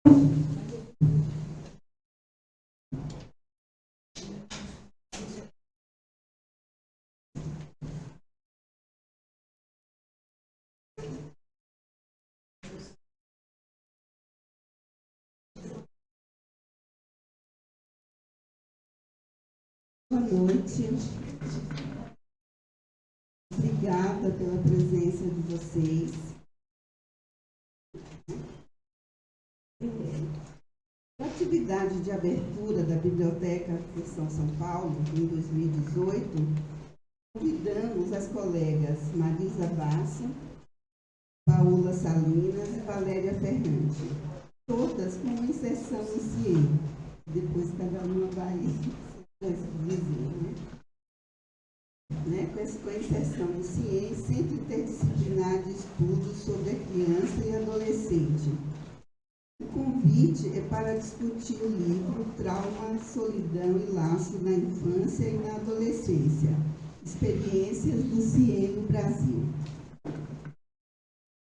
Boa noite. Obrigada pela presença de vocês. A atividade de abertura da Biblioteca Seção São Paulo, em 2018, convidamos as colegas Marisa Basso, Paola Salinas e Valéria Ferrante, todas com uma inserção no CIE. Depois cada uma vai dizer, com a inserção no CIE, Centro Interdisciplinar de Estudos sobre a Criança e Adolescente. O convite é para discutir o livro Trauma, Solidão e Laço na Infância e na Adolescência, Experiências do CIE no Brasil.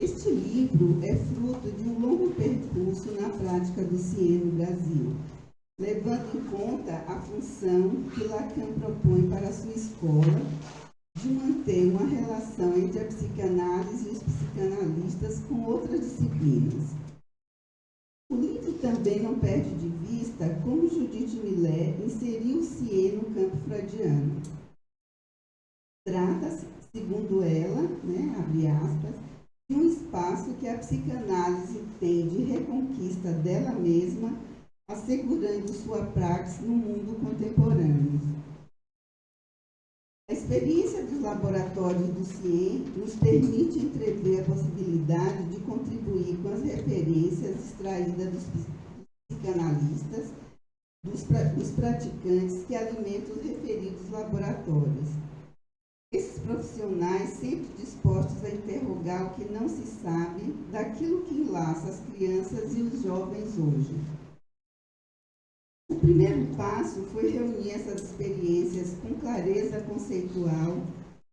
Este livro é fruto de um longo percurso na prática do CIE no Brasil, levando em conta a função que Lacan propõe para a sua escola de manter uma relação entre a psicanálise e os psicanalistas com outras disciplinas. O livro também não perde de vista como Judith Miller inseriu o CIE no campo freudiano. Trata-se, segundo ela, abre aspas, de um espaço que a psicanálise tem de reconquista dela mesma, assegurando sua praxis no mundo contemporâneo. A experiência dos laboratórios do CIE nos permite entrever a possibilidade de contribuir com as referências extraídas dos psicanalistas, dos praticantes que alimentam os referidos laboratórios. Esses profissionais sempre dispostos a interrogar o que não se sabe daquilo que enlaça as crianças e os jovens hoje. O primeiro passo foi reunir essas experiências com clareza conceitual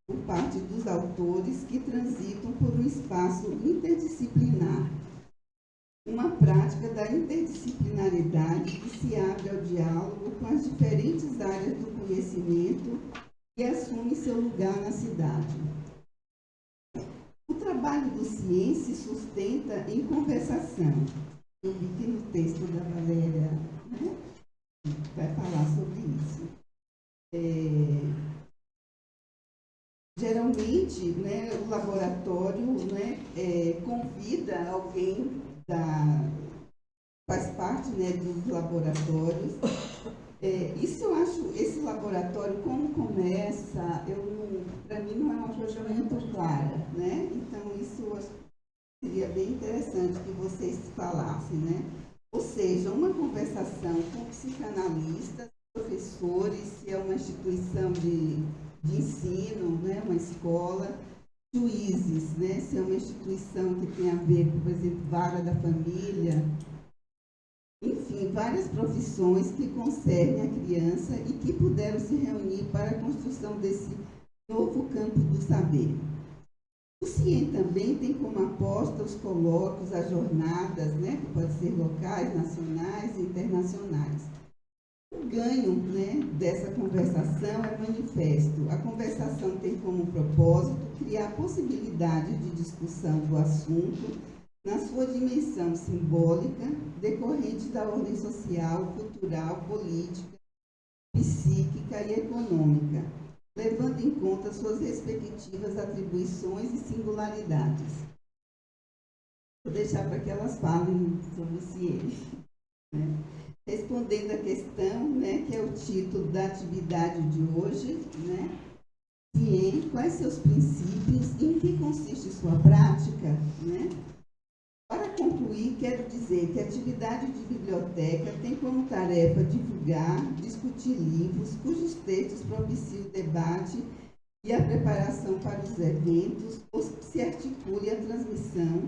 por parte dos autores que transitam por um espaço interdisciplinar, uma prática da interdisciplinaridade que se abre ao diálogo com as diferentes áreas do conhecimento e assume seu lugar na cidade. O trabalho do CIE se sustenta em conversação. Eu vi que no texto da Valéria, vai falar sobre isso. Geralmente, o laboratório convida alguém faz parte dos laboratórios. Isso eu acho, esse laboratório, como começa, para mim não é uma coisa muito clara, Então, isso eu acho que seria bem interessante que vocês falassem, Ou seja, uma conversação com psicanalistas, professores, se é uma instituição de ensino, uma escola, juízes, se é uma instituição que tem a ver com, por exemplo, vara da família, enfim, várias profissões que concernem a criança e que puderam se reunir para a construção desse novo campo do saber. O CIE também tem como aposta os colóquios, as jornadas, que podem ser locais, nacionais e internacionais. O ganho dessa conversação é manifesto. A conversação tem como propósito criar a possibilidade de discussão do assunto na sua dimensão simbólica, decorrente da ordem social, cultural, política, psíquica e econômica, levando em conta suas respectivas atribuições e singularidades. Vou deixar para que elas falem sobre o CIE. Respondendo à questão, que é o título da atividade de hoje, CIE, quais seus princípios e em que consiste sua prática, Para concluir, quero dizer que a atividade de biblioteca tem como tarefa divulgar, discutir livros cujos textos propiciam o debate e a preparação para os eventos, ou se articule a transmissão,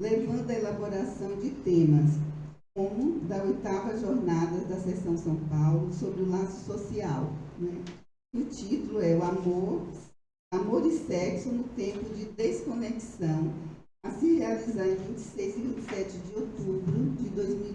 levando à elaboração de temas, como da 8ª jornada da Seção São Paulo sobre o laço social. O título é o Amor e Sexo no Tempo de Desconexão, a se realizar em 26 e 27 de outubro de 2018.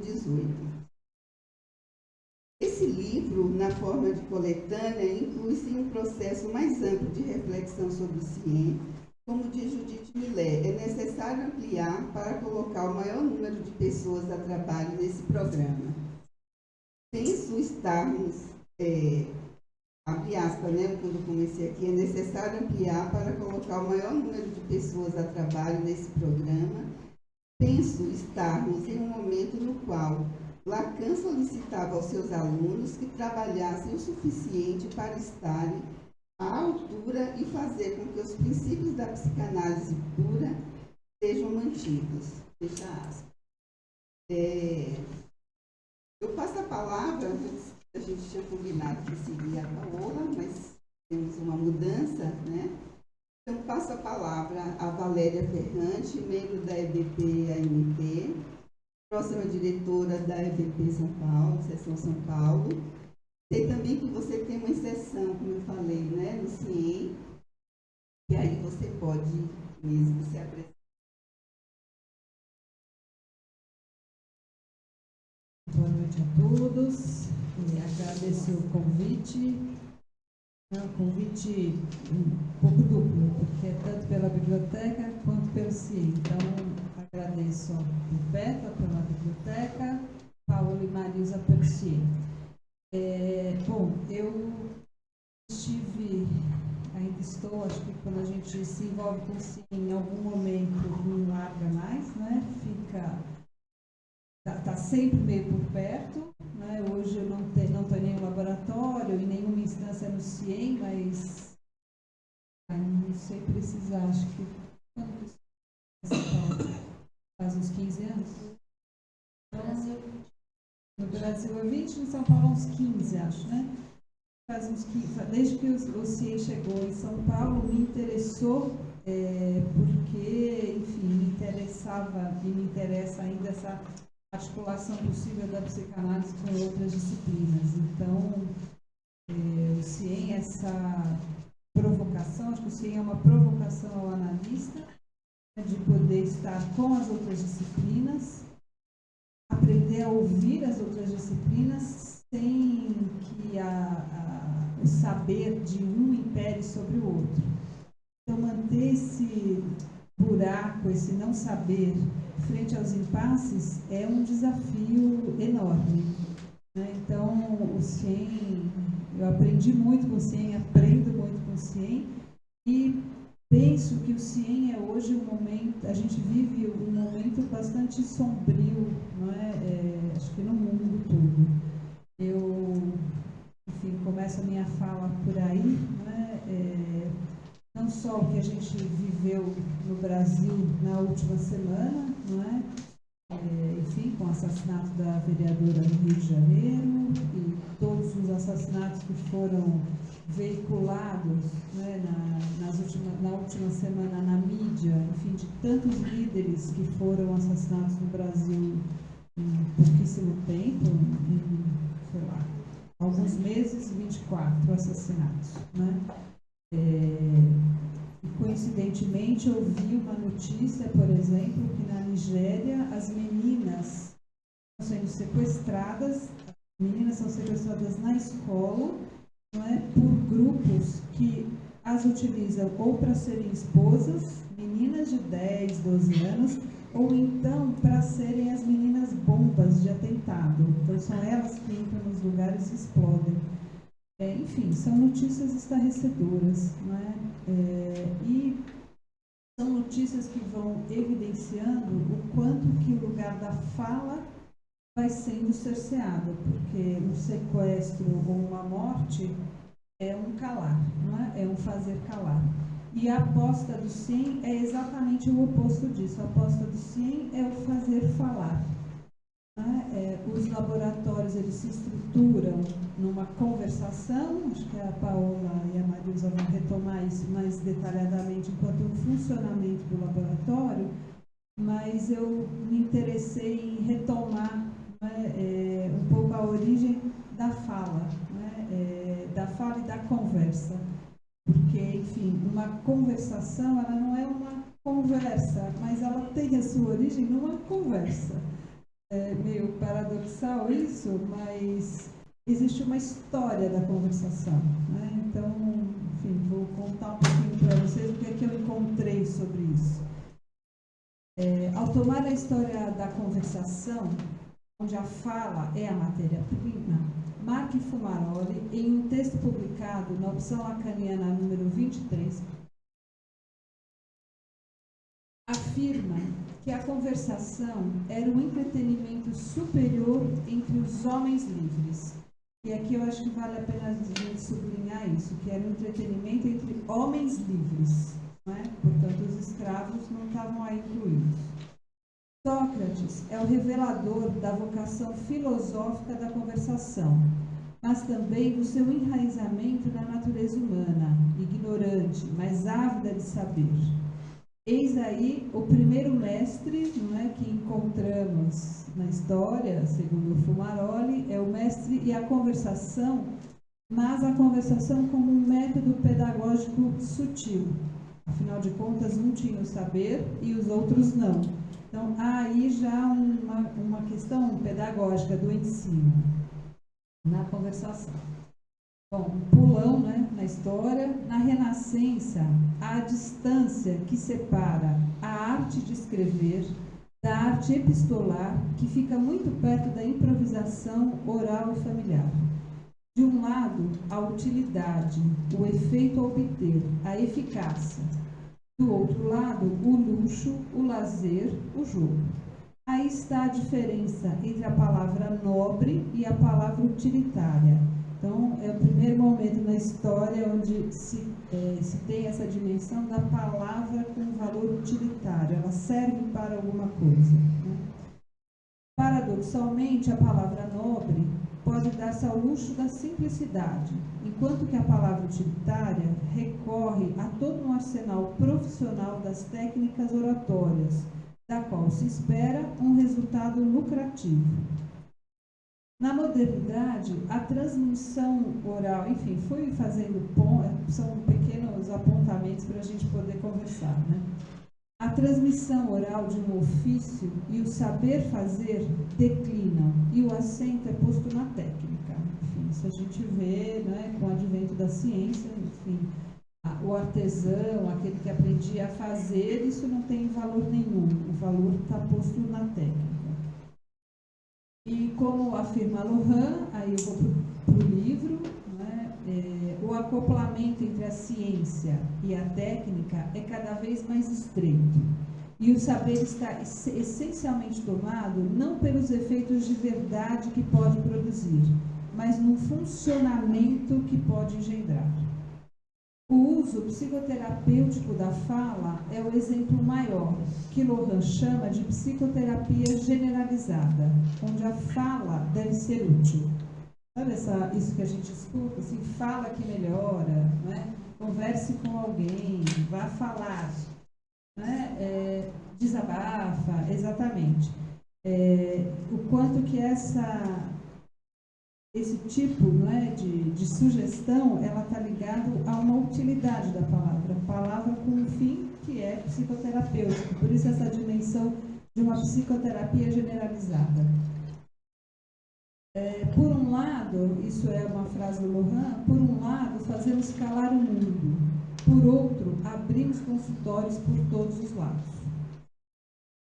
forma de coletânea, inclui-se um processo mais amplo de reflexão sobre o CIEM. Como diz Judith Millet, é necessário ampliar para colocar o maior número de pessoas a trabalho nesse programa. Penso estarmos, abre aspas, né, quando eu comecei aqui, é necessário ampliar para colocar o maior número de pessoas a trabalho nesse programa. Penso estarmos em um momento no qual Lacan solicitava aos seus alunos que trabalhassem o suficiente para estarem à altura e fazer com que os princípios da psicanálise pura sejam mantidos. Fecha aspas. Eu passo a palavra, a gente tinha combinado que seria a Paola, mas temos uma mudança, né? Então, passo a palavra a Valéria Ferrante, membro da EBP-AMT, próxima diretora da EBP São Paulo, Seção São Paulo. Sei também que você tem uma exceção, como eu falei, né, no CIEM, e aí você pode mesmo se apresentar. Boa noite a todos, agradeço o convite. É um convite um pouco duplo, porque é tanto pela biblioteca quanto pelo CIEM. Então, agradeço ao Roberto pela biblioteca, Paulo e Marisa pelo CIEM. Bom, eu ainda estou, acho que quando a gente se envolve com o CIEM, em algum momento não larga mais, né? Está sempre meio por perto, né? Hoje eu não estou em nenhum laboratório, em nenhuma instância no CIEM, mas não sei precisar, acho que faz uns 15 anos. No Brasil é 20, em São Paulo uns 15, acho, né? Faz uns 15, desde que o CIEM chegou em São Paulo, me interessou, porque, enfim, me interessava e me interessa ainda essa articulação possível da psicanálise com outras disciplinas. Então, o CIEM, essa provocação, acho que o CIEM é uma provocação ao analista, né, de poder estar com as outras disciplinas, aprender a ouvir as outras disciplinas sem que o saber de um impere sobre o outro. Então, manter esse buraco, esse não saber frente aos impasses é um desafio enorme, né? Então, o CIEM, eu aprendi muito com o CIEM, aprendo muito com o CIEM e penso que o CIEM é hoje um momento, a gente vive um momento bastante sombrio, não é? Acho que no mundo todo. Eu, enfim, começo a minha fala por aí, né? Não só o que a gente viveu no Brasil na última semana, não é? Enfim, com o assassinato da vereadora no Rio de Janeiro e todos os assassinatos que foram veiculados, né, na última semana na mídia, enfim, de tantos líderes que foram assassinados no Brasil em pouquíssimo tempo, em, sei lá, alguns meses, 24 assassinatos, né? Coincidentemente, eu vi uma notícia, por exemplo, que na Nigéria as meninas estão sendo sequestradas, na escola, não é, por grupos que as utilizam ou para serem esposas, meninas de 10, 12 anos, ou então para serem as meninas bombas de atentado. Então, são elas que entram nos lugares e explodem. Enfim, são notícias estarrecedoras, não é? E são notícias que vão evidenciando o quanto que o lugar da fala vai sendo cerceado, porque um sequestro ou uma morte é um calar, não é? É um fazer calar. E a aposta do CIEM é exatamente o oposto disso. A aposta do CIEM é o fazer falar. Os laboratórios, eles se estruturam numa conversação, acho que a Paola e a Marisa vão retomar isso mais detalhadamente enquanto um funcionamento do laboratório, mas eu me interessei em retomar, né, um pouco a origem da fala, né, da fala e da conversa, porque, enfim, uma conversação, ela não é uma conversa, mas ela tem a sua origem numa conversa. É meio paradoxal isso, mas existe uma história da conversação, né? Então, enfim, vou contar um pouquinho para vocês o que é que eu encontrei sobre isso. Ao tomar a história da conversação, onde a fala é a matéria-prima, Mark Fumaroli, em um texto publicado na opção lacaniana número 23, afirma que a conversação era um entretenimento superior entre os homens livres. E aqui eu acho que vale a pena a gente sublinhar isso, que era um entretenimento entre homens livres, não é? Portanto, os escravos não estavam aí incluídos. Sócrates é o revelador da vocação filosófica da conversação, mas também do seu enraizamento na natureza humana, ignorante, mas ávida de saber. Eis aí o primeiro mestre, não é, que encontramos na história, segundo o Fumaroli, é o mestre e a conversação, mas a conversação como um método pedagógico sutil. Afinal de contas, um tinha o saber e os outros não. Então, há aí já uma questão pedagógica do ensino na conversação. Bom, um pulão, né, na história. Na Renascença, há a distância que separa a arte de escrever da arte epistolar, que fica muito perto da improvisação oral e familiar. De um lado, a utilidade, o efeito a obter, a eficácia. Do outro lado, o luxo, o lazer, o jogo. Aí está a diferença entre a palavra nobre e a palavra utilitária. Então, é o primeiro momento na história onde se tem essa dimensão da palavra com valor utilitário. Ela serve para alguma coisa, né? Paradoxalmente, a palavra nobre pode dar-se ao luxo da simplicidade, enquanto que a palavra utilitária recorre a todo um arsenal profissional das técnicas oratórias, da qual se espera um resultado lucrativo. Na modernidade, a transmissão oral, enfim, fui fazendo, são pequenos apontamentos para a gente poder conversar, né? A transmissão oral de um ofício e o saber fazer declinam, e o acento é posto na técnica. Enfim, isso a gente vê, né, com o advento da ciência, enfim, o artesão, aquele que aprendia a fazer, isso não tem valor nenhum, o valor está posto na técnica. E como afirma Lohan, aí eu vou para o livro, né, o acoplamento entre a ciência e a técnica é cada vez mais estreito. E o saber está essencialmente tomado não pelos efeitos de verdade que pode produzir, mas no funcionamento que pode engendrar. O uso psicoterapêutico da fala é o exemplo maior, que Lohan chama de psicoterapia generalizada, onde a fala deve ser útil. Sabe isso que a gente escuta? Assim, fala que melhora, né? Converse com alguém, vá falar, né? Desabafa, exatamente. O quanto que esse tipo, não é, de sugestão, ela está ligada a uma utilidade da palavra com um fim que é psicoterapêutico, por isso essa dimensão de uma psicoterapia generalizada. Por um lado, isso é uma frase do Lohan, por um lado fazemos calar o mundo, por outro abrimos consultórios por todos os lados,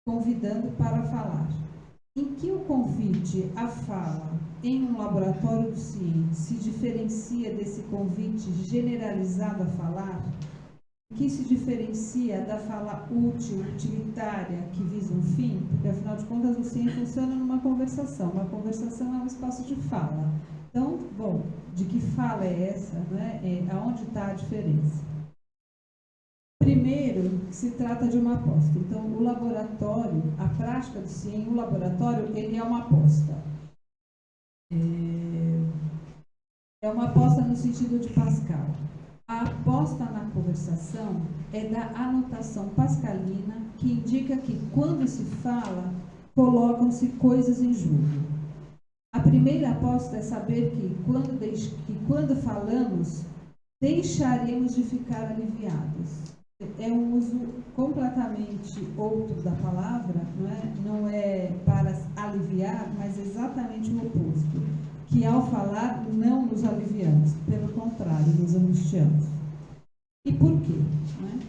convidando para falar. Em que o convite à fala em um laboratório do CIEM se diferencia desse convite generalizado a falar? Em que se diferencia da fala útil, utilitária, que visa um fim? Porque, afinal de contas, o CIEM funciona numa conversação. Uma conversação é um espaço de fala. Então, bom, de que fala é essa? Né? Aonde está a diferença? Primeiro, se trata de uma aposta. Então, o laboratório, a prática do CIEM, o laboratório, ele é uma aposta. É uma aposta no sentido de Pascal. A aposta na conversação é da anotação pascalina, que indica que, quando se fala, colocam-se coisas em jogo. A primeira aposta é saber que, quando falamos, deixaremos de ficar aliviados. É um uso completamente outro da palavra, não é para aliviar, mas exatamente o oposto. que ao falar não nos aliviamos, pelo contrário, nos angustiamos. E por quê? Né?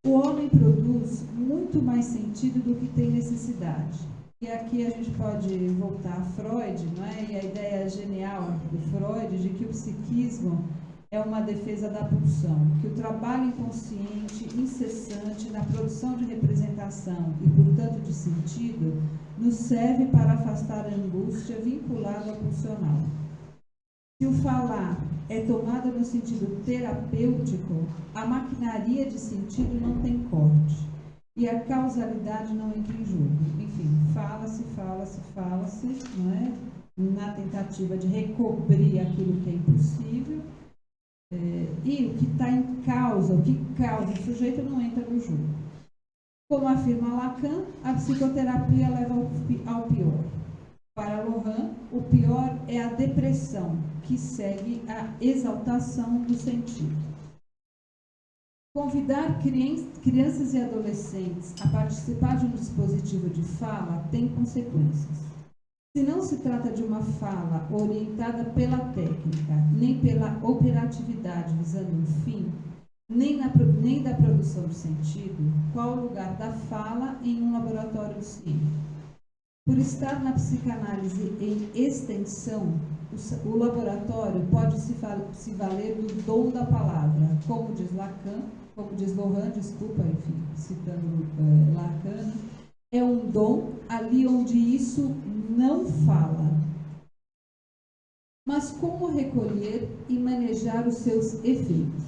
O homem produz muito mais sentido do que tem necessidade. E aqui a gente pode voltar a Freud, não é? E a ideia genial do Freud de que o psiquismo é uma defesa da pulsão, que o trabalho inconsciente, incessante na produção de representação e, portanto, de sentido, nos serve para afastar a angústia vinculada ao pulsional. Se o falar é tomado no sentido terapêutico, a maquinaria de sentido não tem corte e a causalidade não entra em jogo. Enfim, fala-se, não é? Na tentativa de recobrir aquilo que é impossível. E o que está em causa, o que causa o sujeito não entra no jogo. Como afirma Lacan, a psicoterapia leva ao pior. Para Lohan, o pior é a depressão, que segue a exaltação do sentido. Convidar crianças e adolescentes a participar de um dispositivo de fala tem consequências. Se não se trata de uma fala orientada pela técnica, nem pela operatividade visando um fim, nem da produção de sentido, qual o lugar da fala em um laboratório de ciência? Por estar na psicanálise em extensão, o laboratório pode se valer do dom da palavra, como diz Lohan, citando Lacan, é um dom ali onde isso não fala. Mas como recolher e manejar os seus efeitos?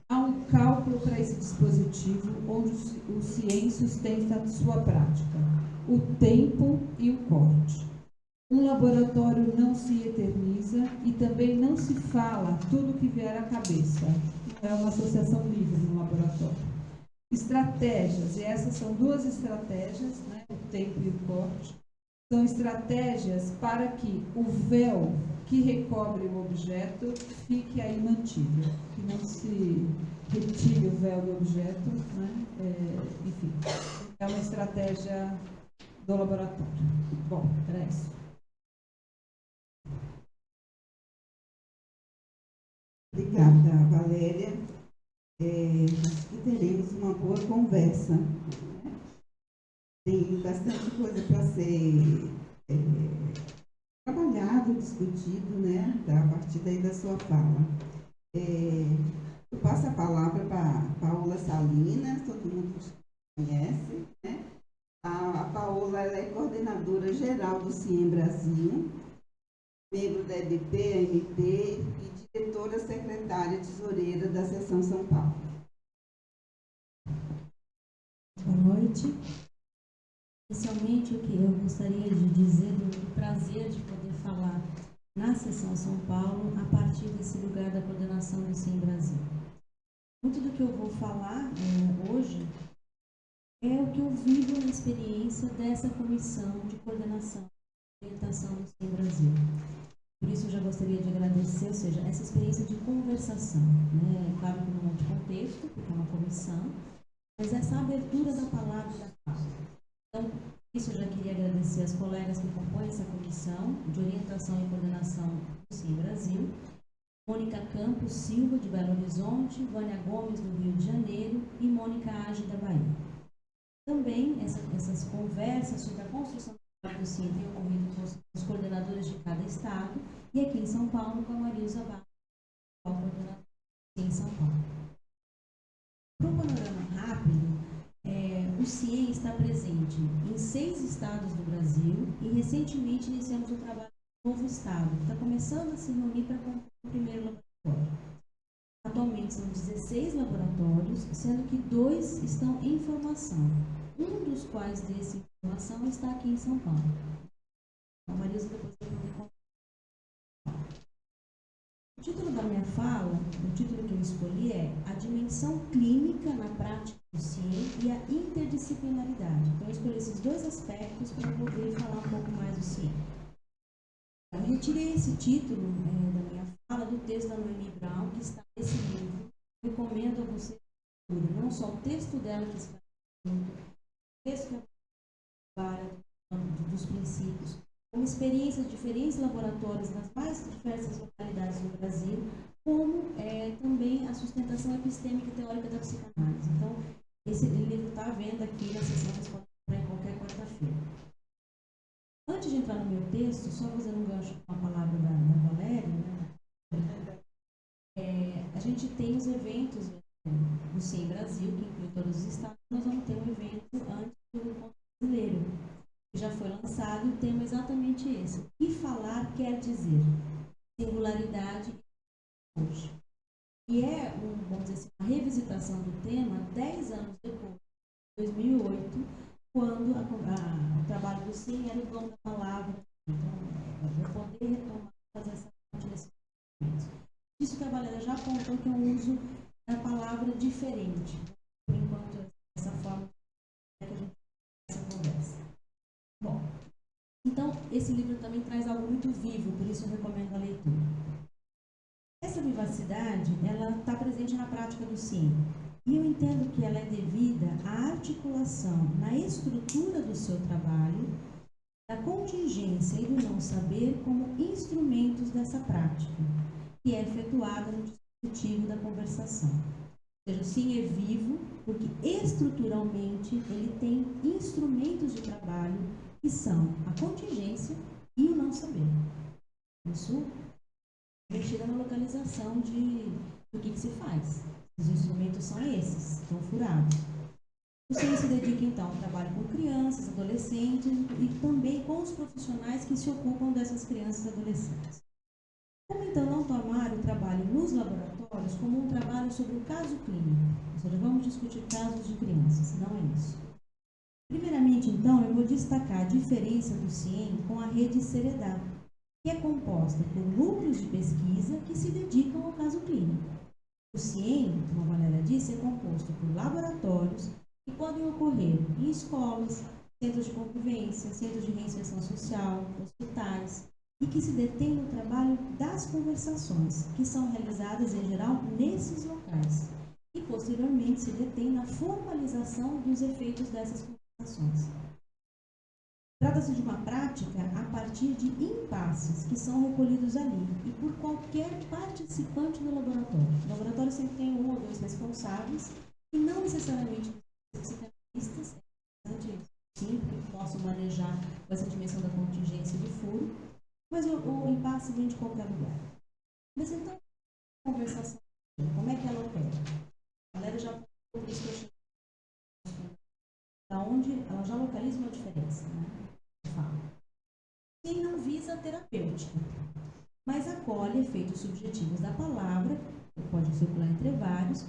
Há um cálculo para esse dispositivo onde os ciêncios têm sua prática, o tempo e o corte. Um laboratório não se eterniza e também não se fala tudo o que vier à cabeça. É uma associação livre no laboratório. Estratégias, e essas são duas estratégias, né, o tempo e o corte, são estratégias para que o véu que recobre o objeto fique aí mantido, que não se retire o véu do objeto, né? Enfim, é uma estratégia do laboratório. Bom, era isso. Obrigada, Valéria. Acho que teremos uma boa conversa. Né? Tem bastante coisa para ser trabalhado, discutido, né? A partir daí da sua fala. Eu passo a palavra para Paola Salinas, todo mundo conhece, né? A Paola ela é coordenadora geral do CIEM Brasil, membro da EDP, AMP e diretora secretária tesoureira da Seção São Paulo. Boa noite. Inicialmente, o que eu gostaria de dizer do prazer de poder falar na Seção São Paulo a partir desse lugar da coordenação do CIEM Brasil. Muito do que eu vou falar hoje é o que eu vivo na experiência dessa comissão de coordenação e orientação do CIEM Brasil. Por isso, eu já gostaria de agradecer, ou seja, essa experiência de conversação, né? Claro que num outro contexto, porque é uma comissão, mas essa abertura da palavra e da fala. Então, isso eu já queria agradecer às colegas que compõem essa comissão de orientação e coordenação do CIEM Brasil, Mônica Campos Silva, de Belo Horizonte, Vânia Gomes, do Rio de Janeiro, e Mônica Age, da Bahia. Também essas conversas sobre a construção do CIEM têm ocorrido com os coordenadores de cada estado, e aqui em São Paulo com a Marilza Barros, coordenadora do CIEM em São Paulo. Para um panorama rápido, o CIEM está presente em 6 estados do Brasil e recentemente iniciamos o trabalho no novo estado, que está começando a se reunir para compor o primeiro laboratório. Atualmente são 16 laboratórios, sendo que 2 estão em formação, um dos quais desse formação está aqui em São Paulo. A Marisa depois vai poder contar. O título da minha fala, o título que eu escolhi é A Dimensão Clínica na Prática do CIEM e a Interdisciplinaridade. Então, eu escolhi esses 2 aspectos para poder falar um pouco mais do CIEM. Eu retirei esse título da minha fala do texto da Noemi Brown, que está nesse livro. Eu recomendo a você não só o texto dela, que está no texto que é para dos princípios, como experiências de diferentes laboratórios nas mais diversas localidades do Brasil, como também a sustentação epistêmica e teórica da psicanálise. Então, esse livro está à venda aqui na sessão, vocês podem comprar em qualquer quarta-feira. Antes de entrar no meu texto, só fazendo um gancho com a palavra da Valéria, né? A gente tem os eventos do CIEM Brasil, que inclui todos os estados. Nós vamos ter um evento antes do Encontro Brasileiro, que já foi lançado, e o tema é exatamente esse. O que falar quer dizer? Singularidade e hoje. E vamos dizer assim, uma revisitação do tema 10 anos depois, 2008, quando o trabalho do CIEM era o dom da palavra. Então, eu poder retomar, fazer essa parte desse momento. Isso que a Valéria já apontou, que é um uso da palavra diferente, por enquanto, essa forma que a gente essa conversa. Bom, então, esse livro também traz algo muito vivo, por isso eu recomendo a leitura. Essa vivacidade, ela está presente na prática do CIEM. E eu entendo que ela é devida à articulação na estrutura do seu trabalho, da contingência e do não saber como instrumentos dessa prática, que é efetuada no dispositivo da conversação. Ou seja, o CIEM é vivo porque estruturalmente ele tem instrumentos de trabalho que são a contingência e o não saber. Isso mexida na localização do que se faz. Os instrumentos são esses, estão furados. O CIEM se dedica, então, ao trabalho com crianças, adolescentes e também com os profissionais que se ocupam dessas crianças e adolescentes. Como, então, não tomar o trabalho nos laboratórios como um trabalho sobre o caso clínico? Ou seja, vamos discutir casos de crianças, não é isso. Primeiramente, então, eu vou destacar a diferença do CIEM com a rede Ceredá, que é composta por núcleos de pesquisa que se dedicam ao caso clínico. O CIEM, como a Valéria disse, é composto por laboratórios que podem ocorrer em escolas, centros de convivência, centros de reinserção social, hospitais, e que se detém no trabalho das conversações, que são realizadas em geral nesses locais, e posteriormente se detém na formalização dos efeitos dessas conversações. Trata-se de uma prática a partir de impasses que são recolhidos ali e por qualquer participante do laboratório. O laboratório sempre tem 1 ou 2 responsáveis e não necessariamente psicanalistas, é interessante sim, porque possam manejar essa dimensão da contingência de furo, mas o impasse vem de qualquer lugar. Mas então, a conversação, como é que ela opera? A Valéria já falou sobre isso, da onde ela já localiza uma diferença, né? CIEM não visa a terapêutica, mas acolhe efeitos subjetivos da palavra, que pode circular entre vários.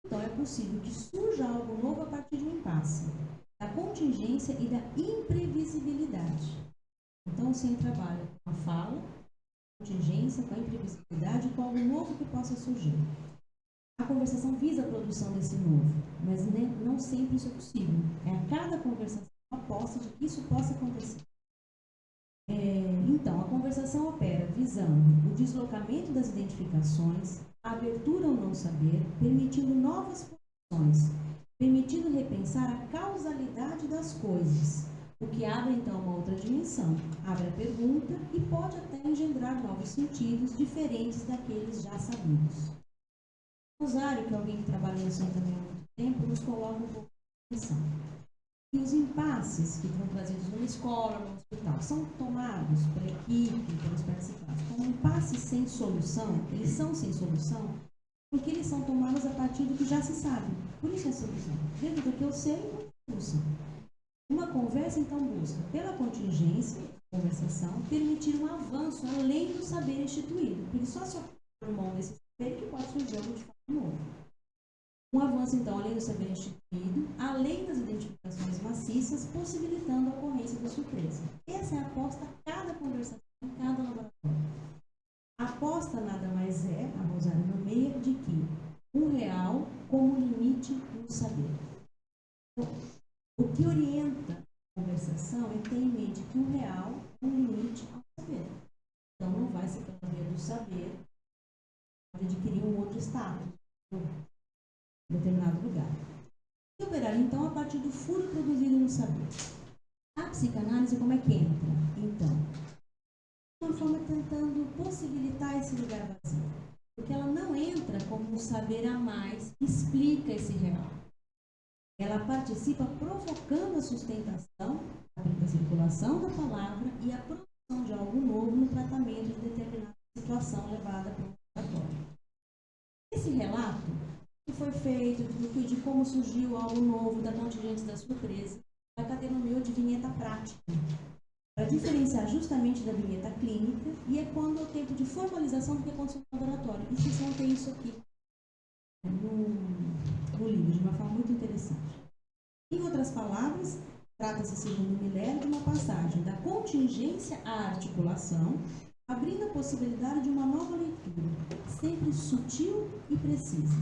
Então, é possível que surja algo novo a partir de um impasse, da contingência e da imprevisibilidade. Então, o CIEM trabalha com a fala, a contingência, com a imprevisibilidade e com algo novo que possa surgir. A conversação visa a produção desse novo, mas não sempre isso é possível. É a cada conversação uma aposta de que isso possa acontecer. Então, a conversação opera visando o deslocamento das identificações, a abertura ao não saber, permitindo novas posições, permitindo repensar a causalidade das coisas, o que abre então uma outra dimensão, abre a pergunta e pode até engendrar novos sentidos diferentes daqueles já sabidos. Rosário, que é alguém que trabalha no CIEM também há muito tempo, nos coloca um pouco de atenção. E os impasses que estão trazidos numa escola, num hospital, são tomados pela equipe, pelos participantes, como impasses sem solução. Eles são sem solução porque eles são tomados a partir do que já se sabe. Por isso é solução. Dentro do que eu sei, não tem solução. Uma conversa, então, busca, pela contingência, conversação, permitir um avanço além do saber instituído. Porque só se eu mão desse saber que pode surgir algo de fato novo. Um avanço, então, além do saber instituído, além das identificações maciças, possibilitando a ocorrência da surpresa. Essa é a aposta a cada conversação, em cada laboratório. A aposta nada mais é, a Rosário nomeia, de que um real como limite no saber. Então, o que orienta a conversação é ter em mente que um real é um limite ao saber. Então, não vai ser pela via do saber, pode adquirir um outro status em determinado lugar. E operar, então, a partir do furo produzido no saber. A psicanálise, como é que entra? Então, forma tentando possibilitar esse lugar vazio. Porque ela não entra como um saber a mais que explica esse real. Ela participa provocando a sustentação, a circulação da palavra e a produção de algo novo no tratamento de determinada situação levada para um relatório. Esse relato que foi feito, de como surgiu algo novo, da contingente da surpresa, a Cadê nomeou de vinheta prática, para diferenciar justamente da vinheta clínica, e é quando é o tempo de formalização do que aconteceu no laboratório. E vocês vão ter isso aqui no livro, de uma forma muito interessante. Em outras palavras, trata-se, segundo Miller, de uma passagem da contingência à articulação, abrindo a possibilidade de uma nova leitura, sempre sutil e precisa.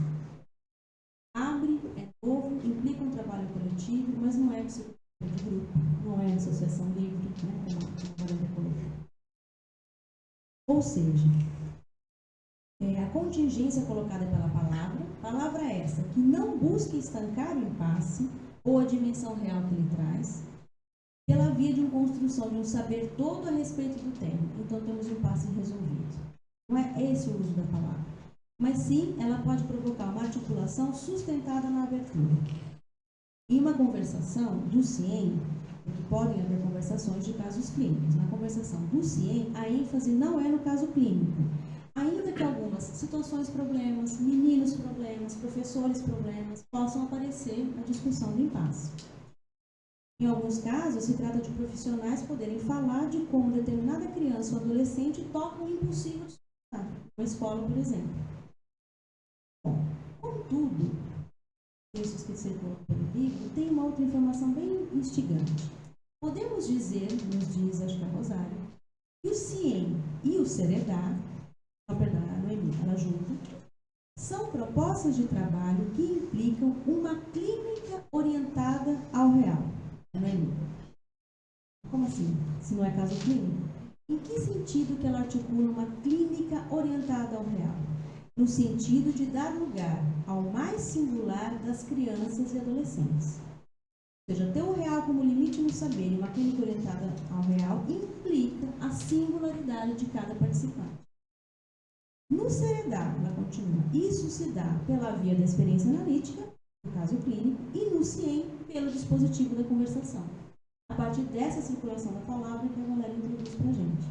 Abre, é novo, implica um trabalho coletivo, mas não é psicologia de grupo, não é associação livre, como a Varanda colocou. Ou seja, a contingência colocada pela palavra essa, que não busca estancar o impasse ou a dimensão real que ele traz, pela via de uma construção de um saber todo a respeito do tema. Então temos um impasse resolvido. Não é esse o uso da palavra, mas sim ela pode provocar uma articulação sustentada na abertura. Em uma conversação do CIEM, porque podem haver conversações de casos clínicos, na conversação do CIEM, a ênfase não é no caso clínico, ainda que algumas situações problemas, meninos problemas, professores problemas, possam aparecer na discussão do impasse. Em alguns casos, se trata de profissionais poderem falar de como determinada criança ou adolescente toca um impulsivo de suportar, uma escola, por exemplo. Bom, contudo, textos que circulam pelo livro, tem uma outra informação bem instigante. Podemos dizer, nos diz, acho que a Rosário, que o CIEM e o CEREDA, a Noemi, ela junta, são propostas de trabalho que implicam uma clínica orientada ao real. Noemi. Como assim? Se não é caso clínico? Em que sentido que ela articula uma clínica orientada ao real? No sentido de dar lugar ao mais singular das crianças e adolescentes. Ou seja, ter o real como limite no saber e uma clínica orientada ao real implica a singularidade de cada participante. No CEREDA, ela continua, isso se dá pela via da experiência analítica, no caso clínico, e no CIEM, pelo dispositivo da conversação. A partir dessa circulação da palavra que a Valéria introduz para a gente.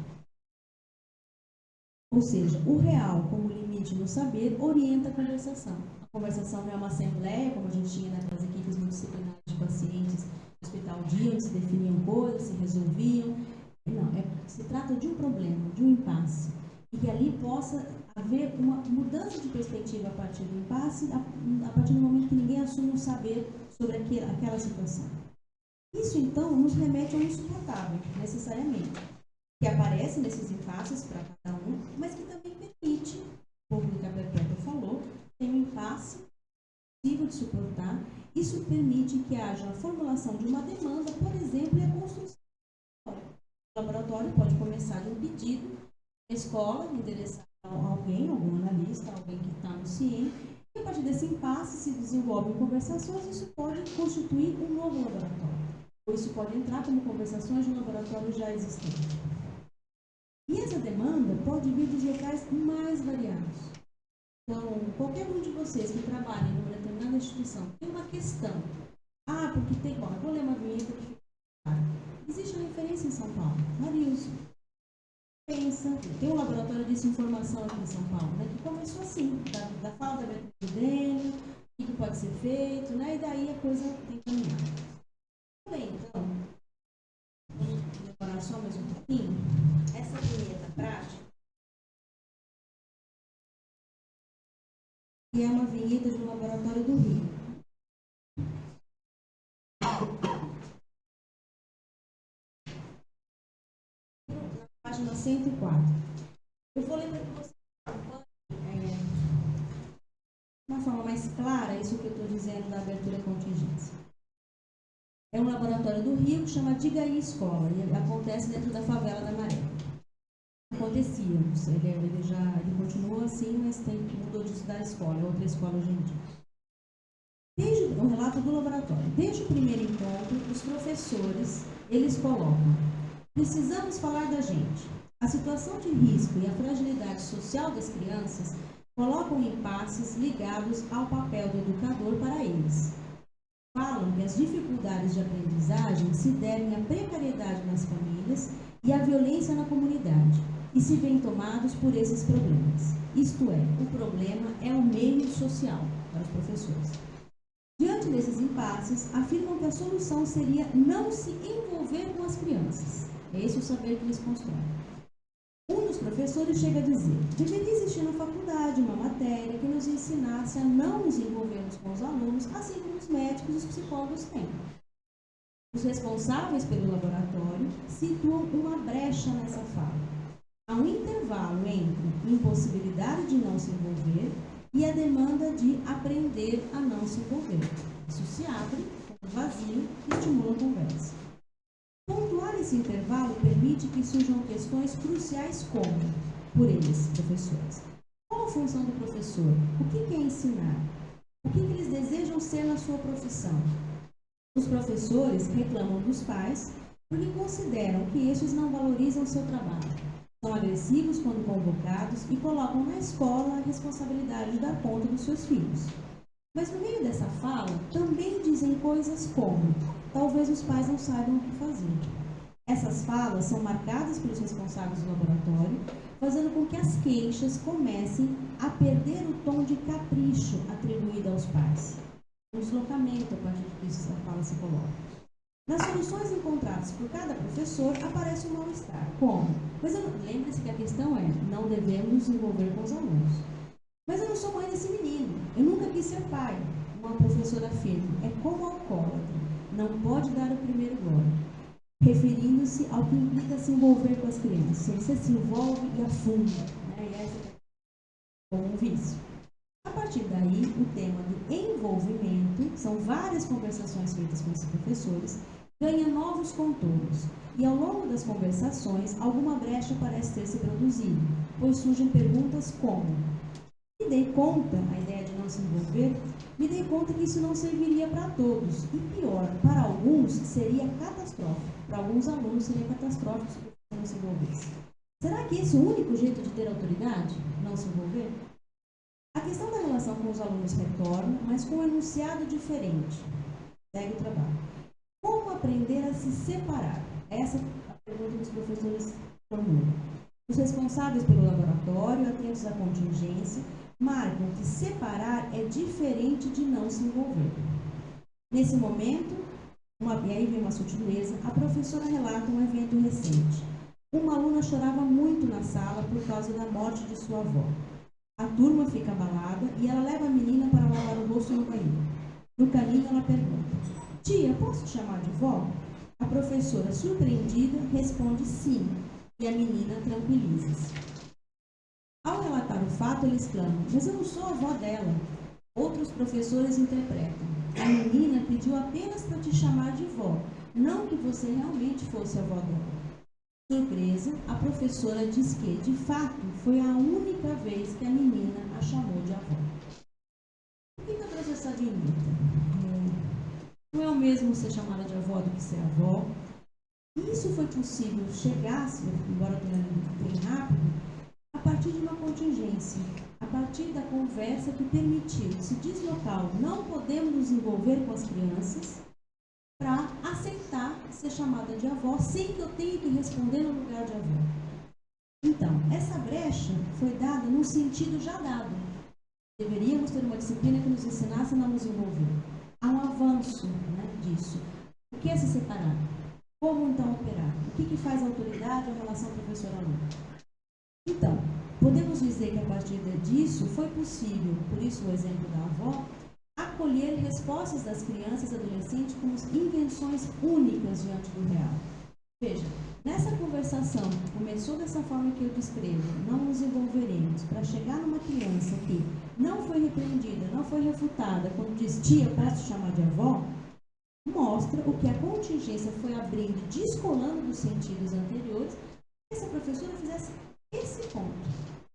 Ou seja, o real como limite no saber orienta a conversação. A conversação não é uma assembleia, como a gente tinha naquelas equipes multidisciplinares de pacientes no hospital dia, onde se definiam coisas, se resolviam. Não, se trata de um problema, de um impasse. E que ali possa haver uma mudança de perspectiva a partir do impasse, a partir do momento que ninguém assume um saber sobre aquela situação. Isso, então, nos remete ao insuportável, necessariamente, que aparece nesses impasses para cada um, mas que também permite, um pouco do que a Perpétua falou, tem um impasse possível de suportar. Isso permite que haja a formulação de uma demanda, por exemplo, e a construção do laboratório. O laboratório pode começar de um pedido na escola, endereçar a alguém, algum analista, alguém que está no CIEM, e a partir desse impasse se desenvolvem conversações, e isso pode constituir um novo laboratório. Ou isso pode entrar como conversações de um laboratório já existente. E essa demanda pode vir dos locais mais variados. Então, qualquer um de vocês que trabalhe em uma determinada instituição tem uma questão. Porque tem, eu vou ler uma vinheta que fica claro. Existe uma referência em São Paulo, Marilson. Pensa, tem um laboratório de informação aqui em São Paulo, né, que começou assim, da fala da abertura dele, o que pode ser feito, né, e daí a coisa tem que caminhar. Bem, então, vamos decorar só mais um pouquinho. Essa vinheta prática, que é uma vinheta de um laboratório do Rio. Página 104. Eu vou ler para vocês de uma forma mais clara isso que eu estou dizendo da abertura contingência. É um laboratório do Rio que chama Diga Aí Escola, e acontece dentro da favela da Maré. Acontecia, ele continua assim, mas mudou de estudar a escola, é outra escola hoje em dia. Desde o relato do laboratório, desde o primeiro encontro, os professores, eles colocam Precisamos falar da gente. A situação de risco e a fragilidade social das crianças colocam impasses ligados ao papel do educador para eles. Falam que as dificuldades de aprendizagem se devem à precariedade nas famílias e à violência na comunidade, e se veem tomados por esses problemas. Isto é, o problema é o meio social para os professores. Diante desses impasses, afirmam que a solução seria não se envolver com as crianças. É esse o saber que eles constroem. Um dos professores chega a dizer: deveria existir na faculdade uma matéria que nos ensinasse a não nos envolvermos com os alunos, assim como os médicos e os psicólogos têm. Os responsáveis pelo laboratório situam uma brecha nessa fala. Há um intervalo entre impossibilidade de não se envolver e a demanda de aprender a não se envolver. Isso se abre com um vazio e estimula a conversa. Pontuar esse intervalo permite que surjam questões cruciais como, por eles, professores: qual a função do professor? O que é ensinar? O que eles desejam ser na sua profissão? Os professores reclamam dos pais porque consideram que estes não valorizam seu trabalho. São agressivos quando convocados e colocam na escola a responsabilidade de dar conta dos seus filhos. Mas no meio dessa fala, também dizem coisas como: talvez os pais não saibam o que fazer. Essas falas são marcadas pelos responsáveis do laboratório, fazendo com que as queixas comecem a perder o tom de capricho atribuído aos pais. Um deslocamento a partir disso a fala se coloca. Nas soluções encontradas por cada professor, aparece um mal-estar. Como? Lembre-se que a questão é: não devemos nos envolver com os alunos. Mas eu não sou mãe desse menino. Eu nunca quis ser pai. Uma professora afirma: é como alcoólatra. Não pode dar o primeiro gole. Referindo-se ao que implica se envolver com as crianças. Você se envolve e afunda. Né? E essa é como um vício. A partir daí, o tema do envolvimento, são várias conversações feitas com esses professores, ganha novos contornos. E ao longo das conversações, alguma brecha parece ter se produzido, pois surgem perguntas como: me dei conta, a ideia de não se envolver, me dei conta que isso não serviria para todos. E pior, para alguns seria catastrófico. Para alguns alunos seria catastrófico se não se envolvesse. Será que esse é o único jeito de ter autoridade? Não se envolver? A questão da relação com os alunos retorna, mas com um enunciado diferente. Segue o trabalho. Como aprender a se separar? Essa é a pergunta que os professores formulam. Os responsáveis pelo laboratório, atentos à contingência, marcam que separar é diferente de não se envolver. Nesse momento, e aí vem uma sutileza, a professora relata um evento recente. Uma aluna chorava muito na sala por causa da morte de sua avó. A turma fica abalada e ela leva a menina para lavar o rosto no banheiro. No caminho, ela pergunta: tia, posso te chamar de vó? A professora, surpreendida, responde sim, e a menina tranquiliza-se. Ao relatar o fato, ele exclama: mas eu não sou a avó dela. Outros professores interpretam: a menina pediu apenas para te chamar de vó, não que você realmente fosse a avó dela. Surpresa, a professora diz que, de fato, foi a única vez que a menina a chamou de avó. Por que eu trouxe essa vinheta? Não é o mesmo ser chamada de avó do que ser avó. Isso foi possível chegar-se, embora tenha ido bem rápido, a partir de uma contingência, a partir da conversa que permitiu se deslocar o não podemos nos envolver com as crianças para aceitar ser chamada de avó sem que eu tenha que responder no lugar de avó. Então, essa brecha foi dada num sentido já dado. Deveríamos ter uma disciplina que nos ensinasse a não nos envolver. Há um avanço, né, disso. O que é se separar? Como então operar? O que faz a autoridade ou a relação professor-aluno? Então, podemos dizer que a partir disso foi possível, por isso o exemplo da avó, acolher respostas das crianças e adolescentes como invenções únicas diante do real. Veja, nessa conversação que começou dessa forma que eu descrevo, não nos envolveremos, para chegar numa criança que não foi repreendida, não foi refutada, quando diz tia, posso te chamar de avó, mostra o que a contingência foi abrindo e descolando dos sentidos anteriores, que essa professora fizesse esse ponto.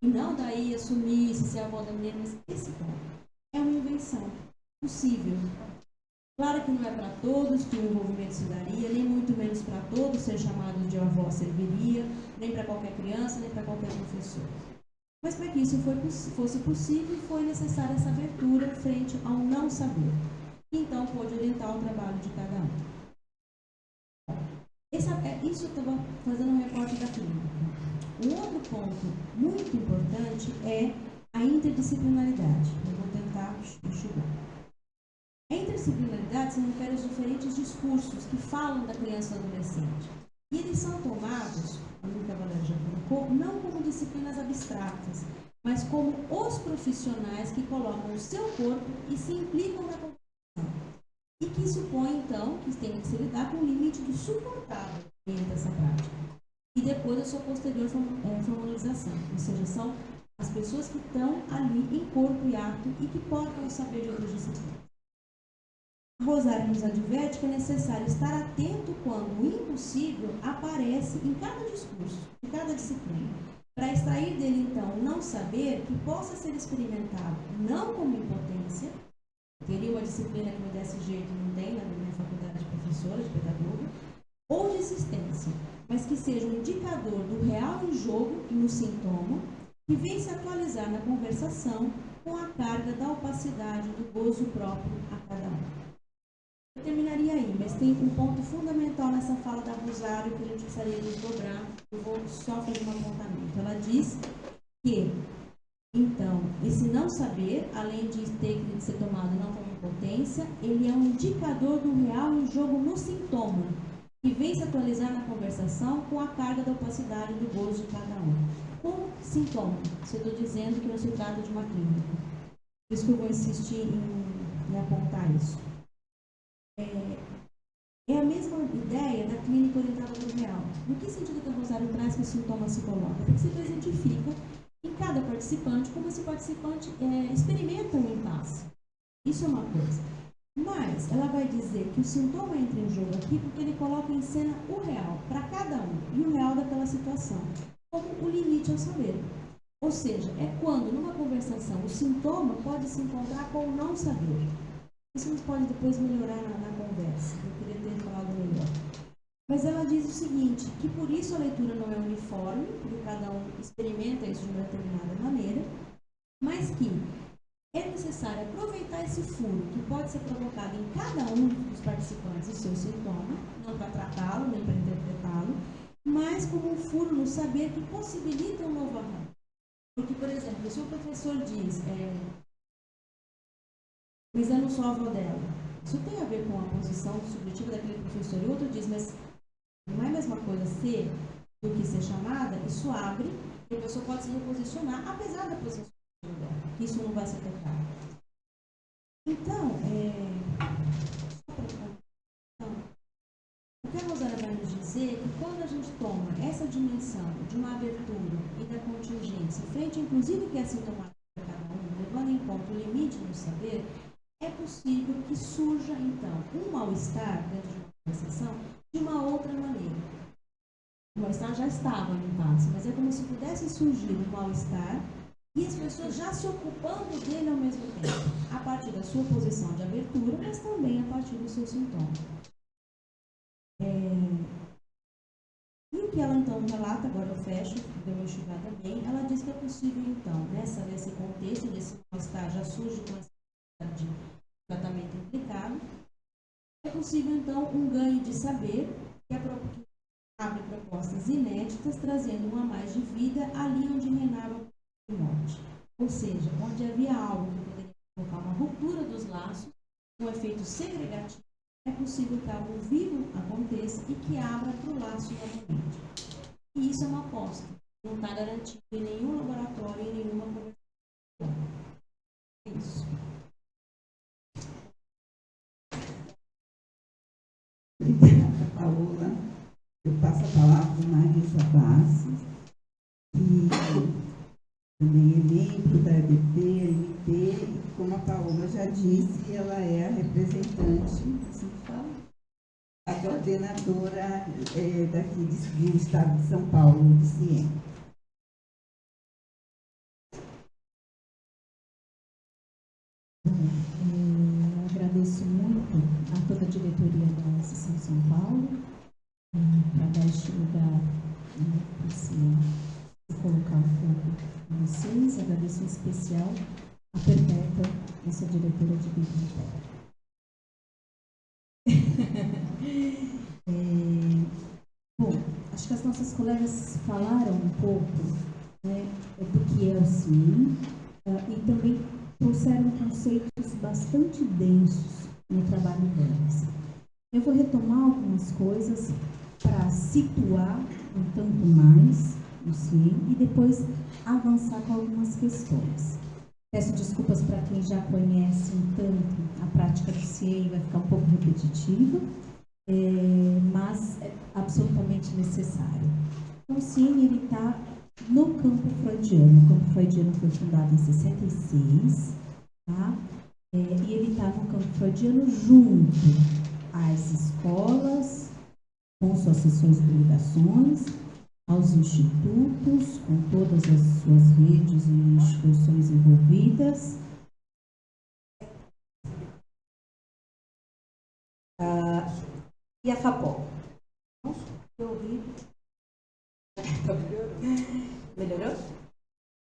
E não daí assumisse ser a avó da menina, mas esse ponto. É uma invenção possível. Claro que não é para todos que o envolvimento se daria, nem muito menos para todos ser chamados de avó serviria, nem para qualquer criança, nem para qualquer professor. Mas para que isso fosse possível, foi necessária essa abertura frente ao não saber. Então, pôde orientar o trabalho de cada um. Isso eu estava fazendo um recorte da clínica. Um outro ponto muito importante é a interdisciplinaridade. Eu vou tentar enxugar. A interdisciplinaridade se refere aos diferentes discursos que falam da criança e do adolescente. E eles são tomados, como o Cavaleiro já colocou, não como disciplinas abstratas, mas como os profissionais que colocam o seu corpo e se implicam na compreensão. E que supõe, então, que tem que se lidar com o limite do suportável dentro dessa prática. E depois a sua posterior formalização, ou seja, são as pessoas que estão ali em corpo e ato e que portam o saber de outras disciplinas. Rosário nos adverte que é necessário estar atento quando o impossível aparece em cada discurso, em cada disciplina, para extrair dele, então, não saber que possa ser experimentado não como impotência. Teria uma disciplina que me desse jeito, não tem na minha faculdade de professora, de pedagoga, ou de existência, mas que seja um indicador do real em jogo e no sintoma, que vem se atualizar na conversação com a carga da opacidade do gozo próprio a cada um. Eu terminaria aí, mas tem um ponto fundamental nessa fala da Rosário que a gente precisaria desdobrar. Eu vou só fazer um apontamento. Ela diz que, então, esse não saber, além de ter que ser tomado não como impotência, ele é um indicador do real em jogo no sintoma, que vem se atualizar na conversação com a carga da opacidade do gozo de cada um. Como sintoma? Se eu estou dizendo que não se trata de uma clínica. Por isso que eu vou insistir em apontar isso. É a mesma ideia da clínica orientada pelo real. No que sentido que a Rosário traz que o sintoma se coloca? Porque se identifica em cada participante como esse participante experimenta um impasse. Isso é uma coisa. Mas ela vai dizer que o sintoma entra em jogo aqui porque ele coloca em cena o real para cada um e o real daquela situação, como o limite ao saber. Ou seja, é quando numa conversação o sintoma pode se encontrar com o não saber. Isso a gente pode depois melhorar na conversa. Eu queria ter falado melhor. Mas ela diz o seguinte, que por isso a leitura não é uniforme, porque cada um experimenta isso de uma determinada maneira, mas que é necessário aproveitar esse furo que pode ser provocado em cada um dos participantes e seu sintoma, não para tratá-lo, nem para interpretá-lo, mas como um furo no saber que possibilita um novo arranjo. Porque, por exemplo, se o professor diz... mas eu não sou a avó dela. Isso tem a ver com a posição subjetiva daquele professor. E outro diz, mas não é a mesma coisa ser do que ser chamada? Isso abre e a pessoa pode se reposicionar, apesar da posição subjetiva dela. Isso não vai ser tocado. Então, o que a Rosana vai nos dizer é que quando a gente toma essa dimensão de uma abertura e da contingência, frente inclusive que é sintomática para cada um, levando em conta o limite do saber, é possível que surja, então, um mal-estar dentro de uma conversação de uma outra maneira. O mal-estar já estava no impasse, mas é como se pudesse surgir um mal-estar e as pessoas já se ocupando dele ao mesmo tempo, a partir da sua posição de abertura, mas também a partir do seu sintoma. E o que ela, então, relata, agora eu fecho, deu uma enxugada bem, ela diz que é possível, então, nesse contexto, desse mal-estar já surge com essa de tratamento implicado, é possível então um ganho de saber que abre propostas inéditas, trazendo uma mais de vida ali onde reinava a morte. Ou seja, onde havia algo que poderia provocar uma ruptura dos laços, um efeito segregativo, é possível que algo vivo aconteça e que abra para o laço novamente. E isso é uma aposta, não está garantido em nenhum laboratório, em nenhuma conversação. É isso. Obrigada, Paola. Eu passo a palavra para Marisa Bastos, que também é membro da EBP, AMP, e como a Paola já disse, ela é a representante, assim que fala, a coordenadora daqui do Estado de São Paulo, do CIEM. Agradeço muito da diretoria da Seção São Paulo, para dar este lugar, para se colocar um pouco com vocês. Agradeço em especial a Perpétua, nossa diretora de biblioteca. Bom, acho que as nossas colegas falaram um pouco, né, do que é o CIEM, e também trouxeram conceitos bastante densos no trabalho delas. Eu vou retomar algumas coisas para situar um tanto mais no CIEM e depois avançar com algumas questões. Peço desculpas para quem já conhece um tanto a prática do CIEM, vai ficar um pouco repetitiva, mas é absolutamente necessário. Então, o CIEM está no campo freudiano. O campo freudiano foi fundado em 66, tá? E ele está no campo freudiano junto às escolas, com suas sessões de obrigações, aos institutos, com todas as suas redes e instituições envolvidas, e a FAPOL. Nossa, que horrível. Melhorou?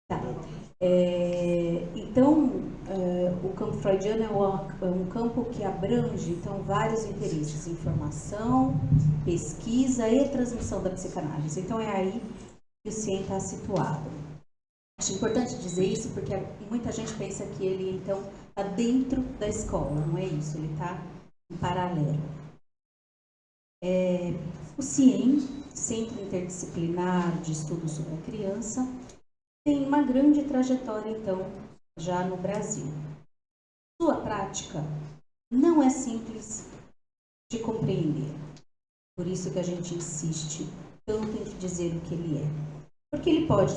Tá. Então, o campo freudiano é um campo que abrange, então, vários interesses: informação, pesquisa e transmissão da psicanálise. Então, é aí que o CIEM está situado. Acho importante dizer isso porque muita gente pensa que ele, então, está dentro da escola. Não é isso, ele está em paralelo. O CIEM, Centro Interdisciplinar de Estudos sobre a Criança, tem uma grande trajetória, então, já no Brasil. Sua prática não é simples de compreender. Por isso que a gente insiste tanto em dizer o que ele é. Porque ele pode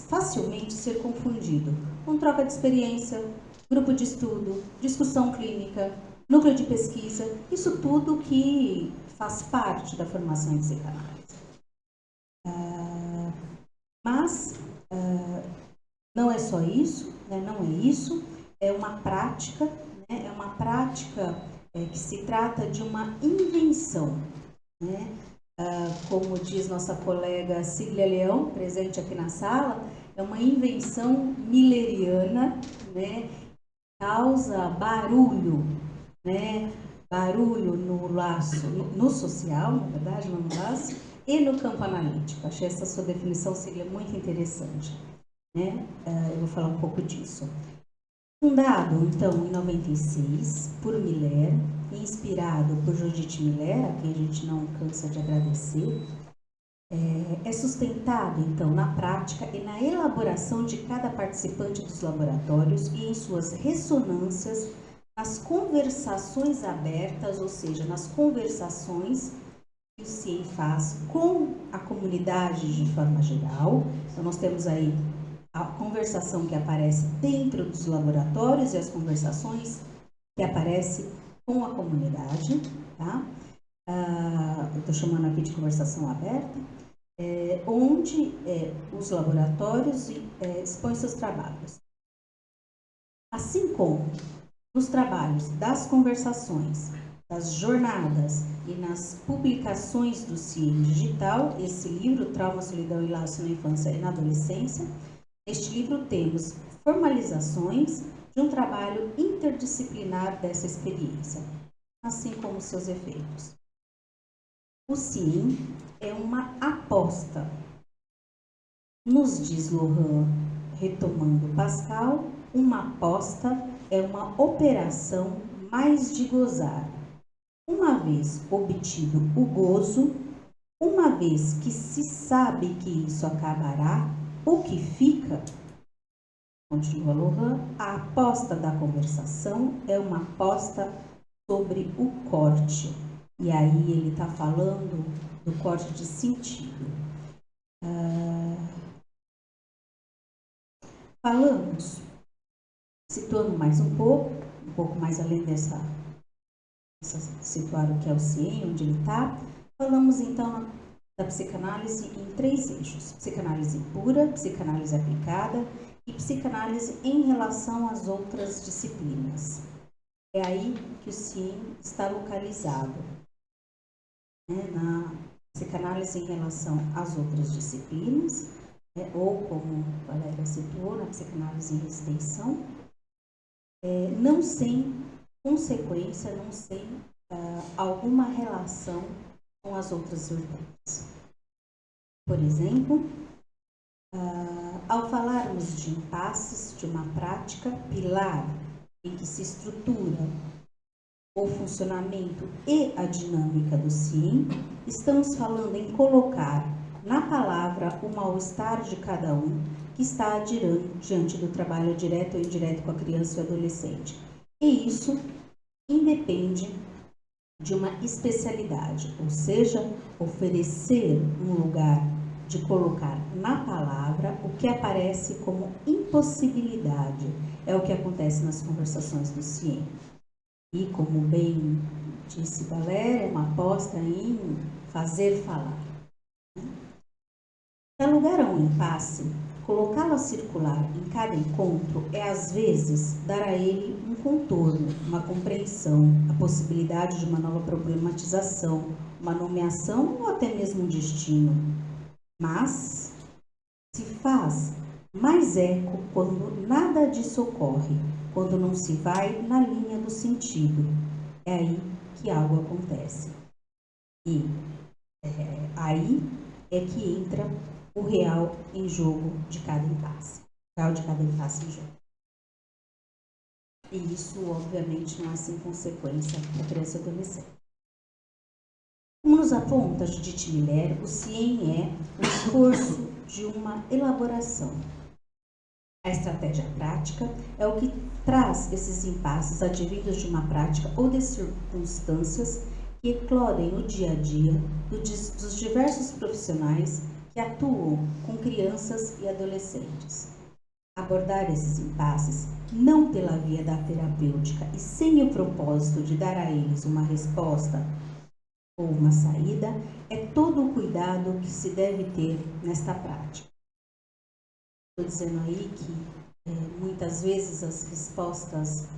facilmente ser confundido com troca de experiência, grupo de estudo, discussão clínica, núcleo de pesquisa, isso tudo que faz parte da formação em psicanálise. Mas não é só isso, né? Não é isso, é uma prática, né? É uma prática que se trata de uma invenção, né? Como diz nossa colega Cília Leão, presente aqui na sala, é uma invenção milleriana, né? Causa barulho, né? Barulho no laço, no social, na verdade, não no laço, e no campo analítico. Achei essa sua definição, Cília, muito interessante, né? Eu vou falar um pouco disso. Fundado, então, em 96, por Miller, inspirado por Judith Miller, a quem a gente não cansa de agradecer, é sustentado, então, na prática e na elaboração de cada participante dos laboratórios e em suas ressonâncias nas conversações abertas, ou seja, nas conversações que o CIEM faz com a comunidade de forma geral. Então, nós temos aí a conversação que aparece dentro dos laboratórios e as conversações que aparecem com a comunidade, tá? Eu estou chamando aqui de conversação aberta, onde os laboratórios expõem seus trabalhos. Assim como nos trabalhos das conversações, das jornadas e nas publicações do CIEM Digital, esse livro, Trauma, Solidão e Laço na Infância e na Adolescência, neste livro temos formalizações de um trabalho interdisciplinar dessa experiência, assim como seus efeitos. O CIEM é uma aposta, nos diz Lohan, retomando Pascal, uma aposta é uma operação mais de gozar. Uma vez obtido o gozo, uma vez que se sabe que isso acabará, o que fica, continua Lohan, a aposta da conversação é uma aposta sobre o corte. E aí ele está falando do corte de sentido. Falamos, situando mais um pouco mais além dessa situar o que é o CIEM, onde ele está, falamos então da psicanálise em 3 eixos: psicanálise pura, psicanálise aplicada e psicanálise em relação às outras disciplinas. É aí que o CIEM está localizado, né, na psicanálise em relação às outras disciplinas, né, ou como a Valéria citou, na psicanálise em extensão, não sem consequência, não sem alguma relação com as outras vertentes. Por exemplo, ao falarmos de impasses de uma prática pilar em que se estrutura o funcionamento e a dinâmica do CIEM, estamos falando em colocar na palavra o mal-estar de cada um que está diante do trabalho direto ou indireto com a criança e o adolescente. E isso independe de uma especialidade, ou seja, oferecer um lugar de colocar na palavra o que aparece como impossibilidade. É o que acontece nas conversações do CIEM. E, como bem disse Valéria, uma aposta em fazer falar. Dar lugar a um impasse, colocá-lo a circular em cada encontro é, às vezes, dar a ele um contorno, uma compreensão, a possibilidade de uma nova problematização, uma nomeação ou até mesmo um destino. Mas se faz mais eco quando nada disso ocorre, quando não se vai na linha do sentido. É aí que algo acontece. E aí é que entra o real em jogo de cada impasse. O real de cada impasse em jogo. E isso, obviamente, não é sem consequência para a criança e adolescente. Como nos aponta Judith Miller, o CIEM é o esforço de uma elaboração. A estratégia prática é o que traz esses impasses advindos de uma prática ou de circunstâncias que eclodem no dia a dia dos diversos profissionais que atuam com crianças e adolescentes. Abordar esses impasses não pela via da terapêutica e sem o propósito de dar a eles uma resposta ou uma saída, é todo o cuidado que se deve ter nesta prática. Estou dizendo aí que muitas vezes as respostas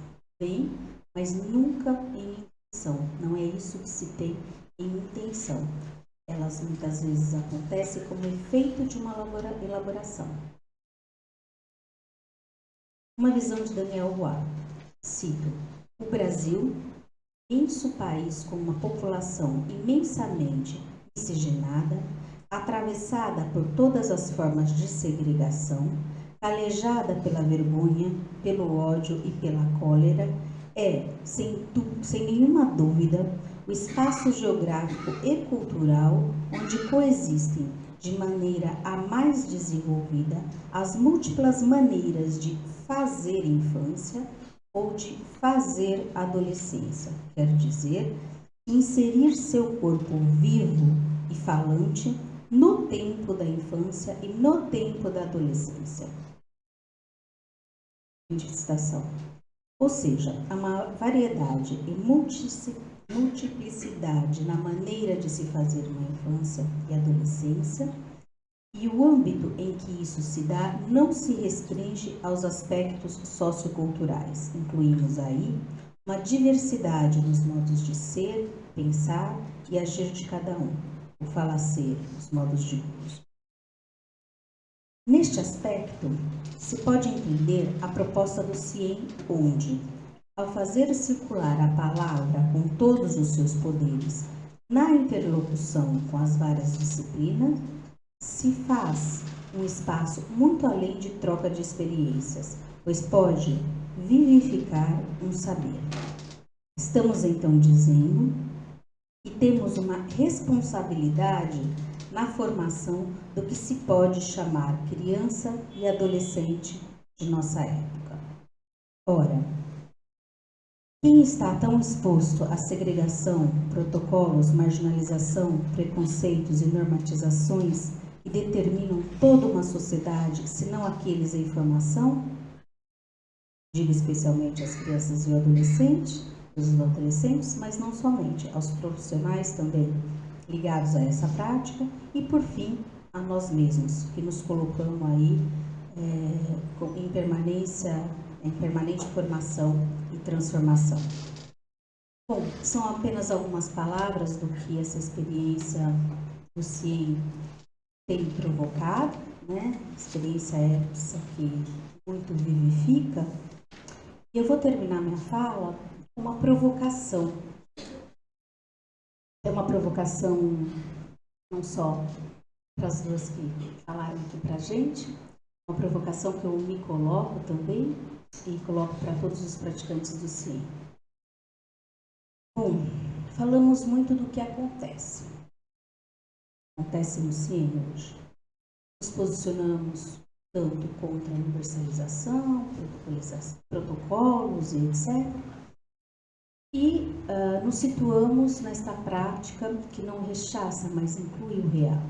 vêm, mas nunca em intenção. Não é isso que se tem em intenção. Elas muitas vezes acontecem como efeito de uma elaboração. Uma visão de Daniel Roy. Cito: o Brasil, imenso país com uma população imensamente miscigenada, atravessada por todas as formas de segregação, calejada pela vergonha, pelo ódio e pela cólera, é, sem nenhuma dúvida, o espaço geográfico e cultural onde coexistem de maneira a mais desenvolvida as múltiplas maneiras de fazer infância ou de fazer adolescência, quer dizer, inserir seu corpo vivo e falante no tempo da infância e no tempo da adolescência. Citação. Ou seja, há uma variedade e multiplicidade na maneira de se fazer uma infância e adolescência, e o âmbito em que isso se dá não se restringe aos aspectos socioculturais. Incluímos aí uma diversidade nos modos de ser, pensar e agir de cada um, o falacer, os modos de uso. Neste aspecto, se pode entender a proposta do CIEM, onde, ao fazer circular a palavra com todos os seus poderes na interlocução com as várias disciplinas, se faz um espaço muito além de troca de experiências, pois pode vivificar um saber. Estamos então dizendo que temos uma responsabilidade na formação do que se pode chamar criança e adolescente de nossa época. Ora, quem está tão exposto à segregação, protocolos, marginalização, preconceitos e normatizações que determinam toda uma sociedade, se não aqueles em formação? Digo especialmente às crianças e os adolescentes, mas não somente, aos profissionais também ligados a essa prática e, por fim, a nós mesmos, que nos colocamos aí em permanente formação e transformação. Bom, são apenas algumas palavras do que essa experiência do CIEM tem provocado, né? Experiência essa que muito vivifica. E eu vou terminar minha fala com uma provocação. É uma provocação não só para as duas que falaram aqui para a gente, uma provocação que eu me coloco também e coloco para todos os praticantes do CIEM. Bom, falamos muito do que acontece no CIEM hoje. Nos posicionamos tanto contra a universalização, protocolos e etc. E nos situamos nesta prática que não rechaça, mas inclui o real,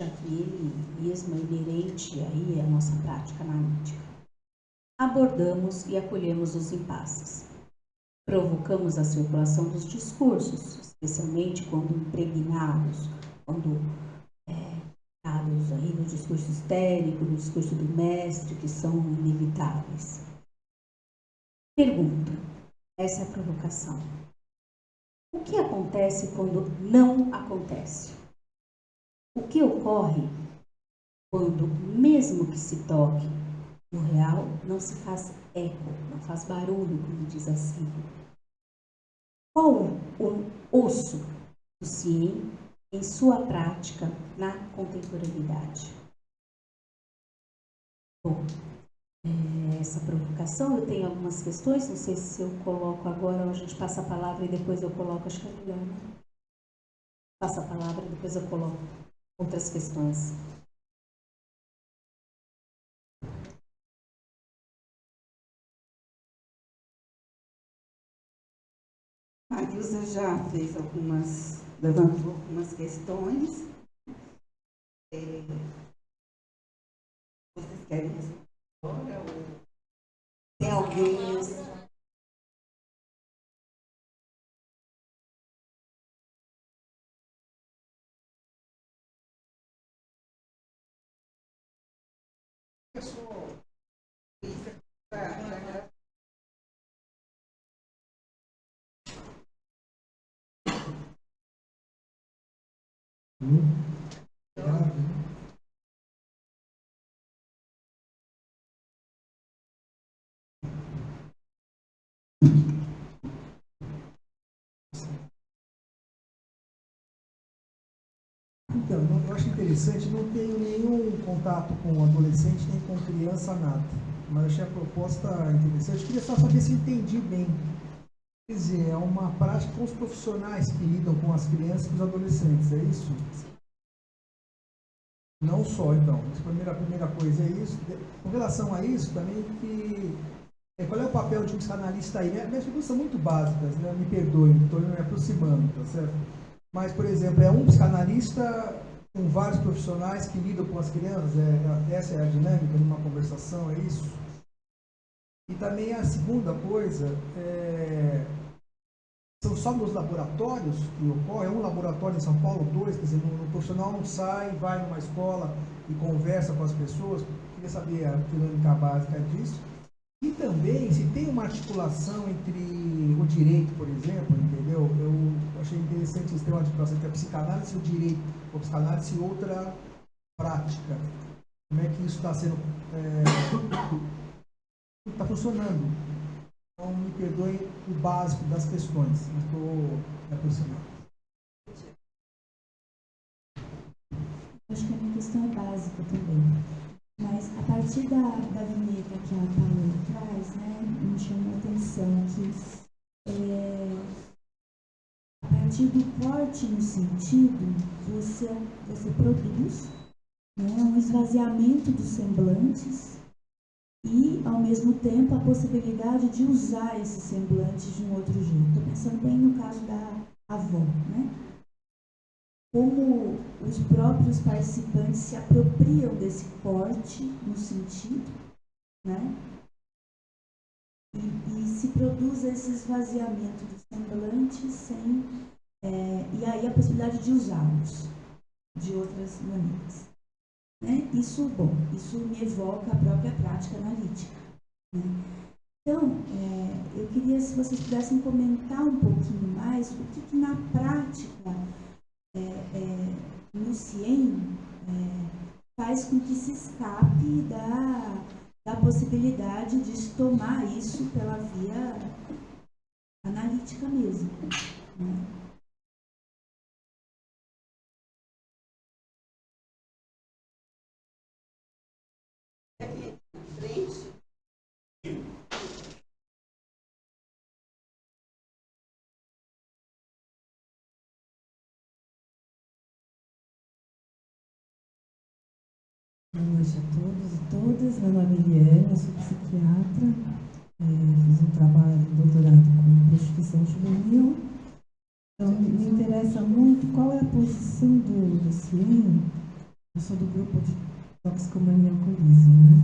já que ele mesmo é inerente aí à nossa prática analítica. Abordamos e acolhemos os impasses. Provocamos a circulação dos discursos, especialmente quando impregnados, quando aí no discurso histérico, no discurso do mestre, que são inevitáveis. Pergunta, essa é a provocação. O que acontece quando não acontece? O que ocorre quando, mesmo que se toque no real, não se faz eco, não faz barulho, como diz a sigla? Qual o osso do CIEM em sua prática na contemporaneidade? Bom, essa provocação, eu tenho algumas questões, não sei se eu coloco agora ou a gente passa a palavra e depois eu coloco, acho que é melhor, né? Passa a palavra e depois eu coloco outras questões. A Ilza já fez levantou algumas questões. Vocês querem responder agora? Ou tem alguém? Então, eu acho interessante, não tenho nenhum contato com adolescente nem com criança nada, mas achei a proposta interessante. Queria só saber se entendi bem. Quer dizer, é uma prática com os profissionais que lidam com as crianças e com os adolescentes, é isso? Não só, então. A primeira coisa é isso. Com relação a isso, também, qual é o papel de um psicanalista aí? Minhas perguntas são muito básicas, né? Me perdoem, estou me aproximando, tá certo? Mas, por exemplo, é um psicanalista com vários profissionais que lidam com as crianças? Essa é a dinâmica numa conversação, é isso? E também a segunda coisa, são só nos laboratórios que ocorre? É um laboratório em São Paulo, 2, quer dizer, o profissional não sai, vai numa escola e conversa com as pessoas? Queria saber a dinâmica básica disso. E também, se tem uma articulação entre o direito, por exemplo, entendeu? Eu achei interessante esse tema de articulação entre a psicanálise e o direito, ou psicanálise e outra prática. Como é que isso está sendo... está funcionando? Então, me perdoem o básico das questões, mas estou me aproximando. Acho que a minha questão é básica também. Mas a partir da vinheta que a Paola traz, né, me chamou a atenção que a partir do corte no sentido, você produz, né, um esvaziamento dos semblantes e, ao mesmo tempo, a possibilidade de usar esses semblantes de um outro jeito. Estou pensando bem no caso da avó, né? Como os próprios participantes se apropriam desse corte no sentido, né? E se produz esse esvaziamento do semblante e aí a possibilidade de usá-los de outras maneiras. Né? Isso me evoca a própria prática analítica. Né? Então, eu queria, se vocês pudessem comentar um pouquinho mais, o que na prática, no CIEM, faz com que se escape da possibilidade de se tomar isso pela via analítica mesmo, né? Frente. Boa noite a todos e todas. Meu nome é Eliane, eu sou psiquiatra. Fiz um trabalho de doutorado com prostituição juvenil. Então, me interessa muito qual é a posição do CIEM. Eu sou do grupo de toxicomania e alcoolismo, né?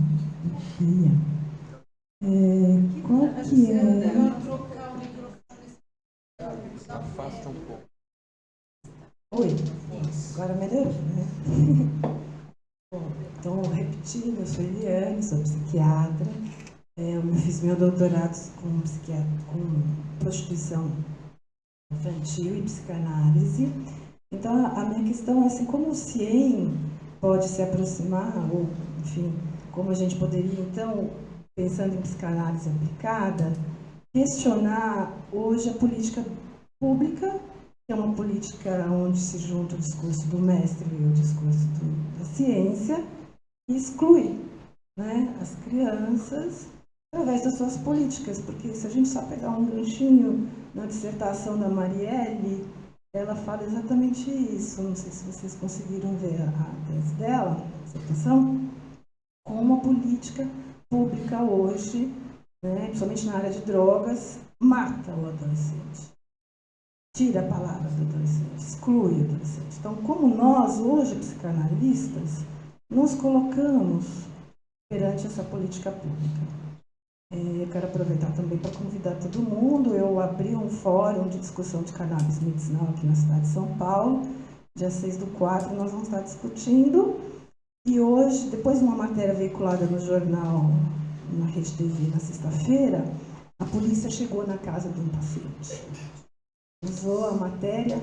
Do PIA. Qual que é... Afasta um pouco. Oi, agora melhorou, né? Bom, então, repetindo, eu sou Eliane, sou psiquiatra. Eu fiz meu doutorado com prostituição infantil e psicanálise. Então, a minha questão é assim, como o CIEM pode se aproximar, ou, enfim, como a gente poderia, então, pensando em psicanálise aplicada, questionar hoje a política pública, que é uma política onde se junta o discurso do mestre e o discurso da ciência, e exclui, né, as crianças através das suas políticas, porque se a gente só pegar um ganchinho na dissertação da Marielle, ela fala exatamente isso. Não sei se vocês conseguiram ver a tese dela, a dissertação, como a política pública hoje, né, principalmente na área de drogas, mata o adolescente. Tira a palavra do adolescente, exclui o adolescente. Então, como nós, hoje, psicanalistas, nos colocamos perante essa política pública? Eu quero aproveitar também para convidar todo mundo. Eu abri um fórum de discussão de cannabis medicinal aqui na cidade de São Paulo. Dia 6/4 nós vamos estar discutindo. E hoje, depois de uma matéria veiculada no jornal, na Rede TV, na sexta-feira, a polícia chegou na casa de um paciente. Usou a matéria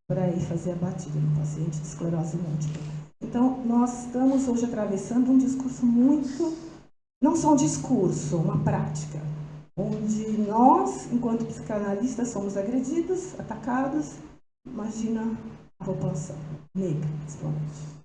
para ir fazer a batida no paciente de esclerose múltipla. Então, nós estamos hoje atravessando um discurso muito... Não só um discurso, uma prática, onde nós, enquanto psicanalistas, somos agredidos, atacados. Imagina a população negra, principalmente.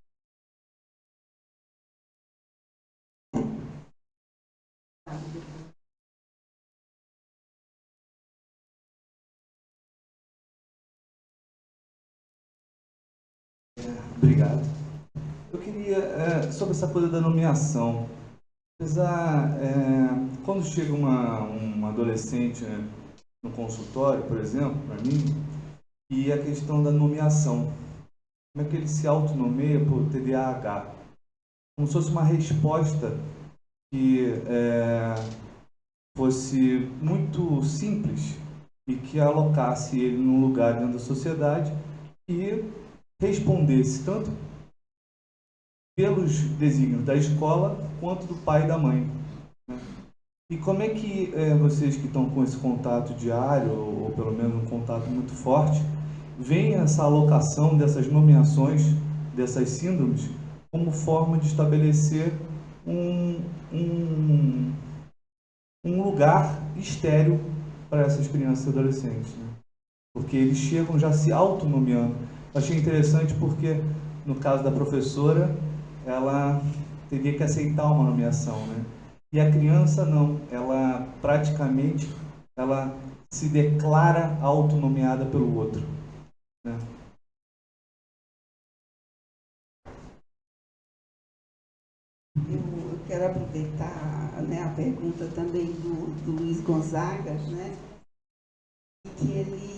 Obrigado. Eu queria, sobre essa coisa da nomeação, quando chega uma adolescente, né, no consultório, por exemplo, para mim, e a questão da nomeação, como é que ele se autonomeia por TDAH? Como se fosse uma resposta que fosse muito simples e que alocasse ele num lugar dentro da sociedade e respondesse tanto pelos desígnios da escola quanto do pai e da mãe, né? E como é que vocês que estão com esse contato diário, ou pelo menos um contato muito forte, veem essa alocação dessas nomeações, dessas síndromes, como forma de estabelecer um lugar estéril para essas crianças e adolescentes, né? Porque eles chegam já se autonomeando. Achei interessante porque, no caso da professora, ela teria que aceitar uma nomeação, né? E a criança não, ela praticamente se declara autonomeada pelo outro, né? Eu quero aproveitar, né, a pergunta também do Luiz Gonzaga, né, que ele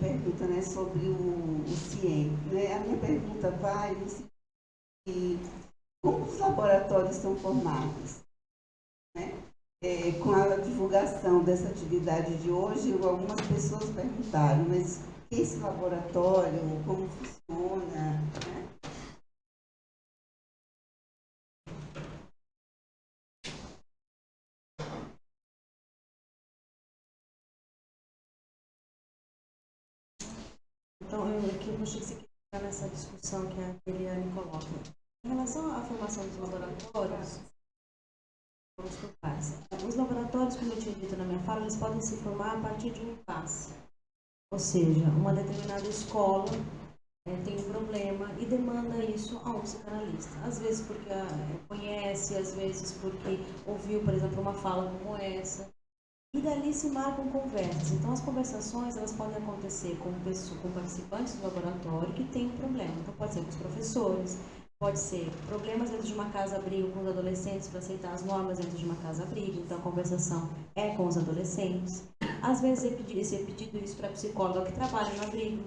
pergunta, né, sobre o CIEM, né? A minha pergunta vai no sentido de como os laboratórios são formados, né? Com a divulgação dessa atividade de hoje, algumas pessoas perguntaram, mas o que é esse laboratório, como funciona, né? Então, eu achei que você queria entrar nessa discussão que a Eliane coloca. Em relação à formação dos laboratórios, os laboratórios, como eu tinha dito na minha fala, eles podem se formar a partir de um impasse. Ou seja, uma determinada escola tem um problema e demanda isso a um psicanalista. Às vezes porque conhece, às vezes porque ouviu, por exemplo, uma fala como essa. E dali se marcam conversas. Então, as conversações elas podem acontecer com participantes do laboratório que têm um problema. Então, pode ser com os professores, pode ser problemas dentro de uma casa-abrigo com os adolescentes para aceitar as normas dentro de uma casa-abrigo. Então, a conversação é com os adolescentes. Às vezes, é pedido isso para a psicóloga que trabalha no abrigo.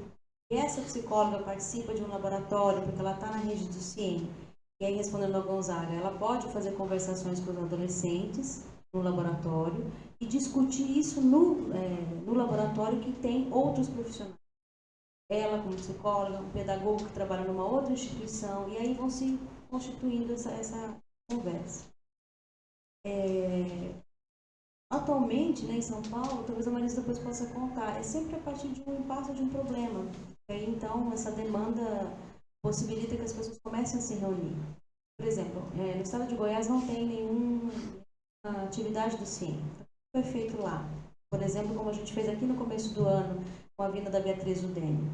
E essa psicóloga participa de um laboratório porque ela está na rede do CIEM. E aí, respondendo ao Gonzaga, ela pode fazer conversações com os adolescentes no laboratório e discutir isso no laboratório que tem outros profissionais. Ela como psicóloga, um pedagogo que trabalha numa outra instituição, e aí vão se constituindo essa conversa. Atualmente, em São Paulo, talvez a Marisa depois possa contar, é sempre a partir de um impasse de um problema. E aí, então, essa demanda possibilita que as pessoas comecem a se reunir. Por exemplo, no estado de Goiás não tem nenhuma atividade do CIEM. O que foi feito lá? Por exemplo, como a gente fez aqui no começo do ano, com a vinda da Beatriz Udênio.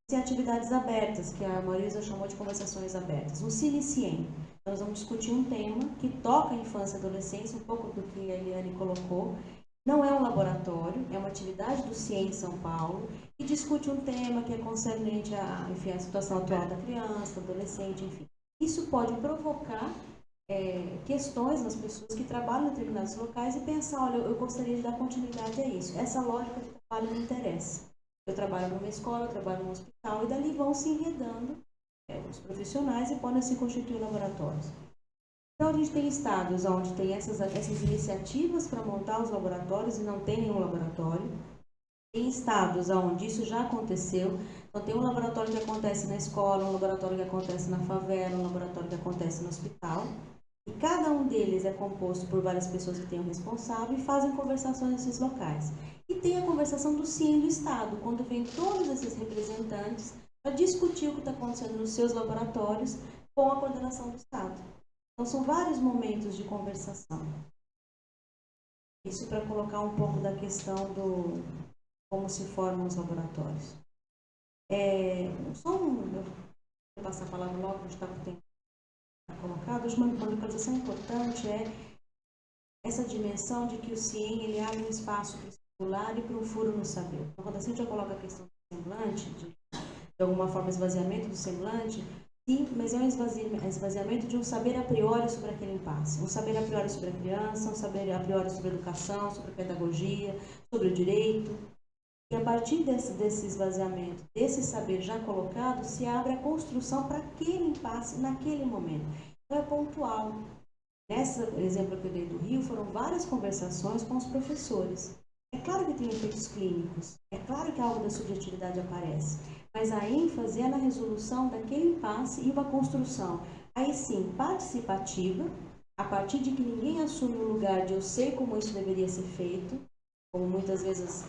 Tem atividades abertas, que a Marisa chamou de conversações abertas. O Cine CIEM. Então, nós vamos discutir um tema que toca a infância e adolescência, um pouco do que a Eliane colocou. Não é um laboratório, é uma atividade do CIEM em São Paulo, e discute um tema que é concernente à situação atual da criança, do adolescente, enfim. Isso pode provocar questões nas pessoas que trabalham em determinados locais e pensar, olha, eu gostaria de dar continuidade a isso. Essa lógica de trabalho me interessa. Eu trabalho numa escola, eu trabalho num hospital, e dali vão se enredando os profissionais e podem se constituir laboratórios. Então, a gente tem estados onde tem essas iniciativas para montar os laboratórios e não tem nenhum laboratório. Tem estados onde isso já aconteceu. Então, tem um laboratório que acontece na escola, um laboratório que acontece na favela, um laboratório que acontece no hospital. E cada um deles é composto por várias pessoas que têm um responsável e fazem conversações nesses locais. E tem a conversação do CIEM do Estado, quando vem todos esses representantes para discutir o que está acontecendo nos seus laboratórios com a coordenação do Estado. Então, são vários momentos de conversação. Isso para colocar um pouco da questão do como se formam os laboratórios. Eu vou passar a palavra logo, a gente está com o tempo colocado. Uma localização importante é essa dimensão de que o CIEM ele abre um espaço para o circular e para o furo no saber. Então, quando a gente já coloca a questão do semblante, de alguma forma esvaziamento do semblante, sim, mas é um esvaziamento de um saber a priori sobre aquele impasse. Um saber a priori sobre a criança, um saber a priori sobre a educação, sobre a pedagogia, sobre o direito. E a partir desse esvaziamento, desse saber já colocado, se abre a construção para aquele impasse naquele momento. Então é pontual. Nesse exemplo que eu dei do Rio, foram várias conversações com os professores. É claro que tem efeitos clínicos, é claro que algo da subjetividade aparece, mas a ênfase é na resolução daquele impasse e uma construção, aí sim, participativa, a partir de que ninguém assume o lugar de eu sei como isso deveria ser feito, como muitas vezes,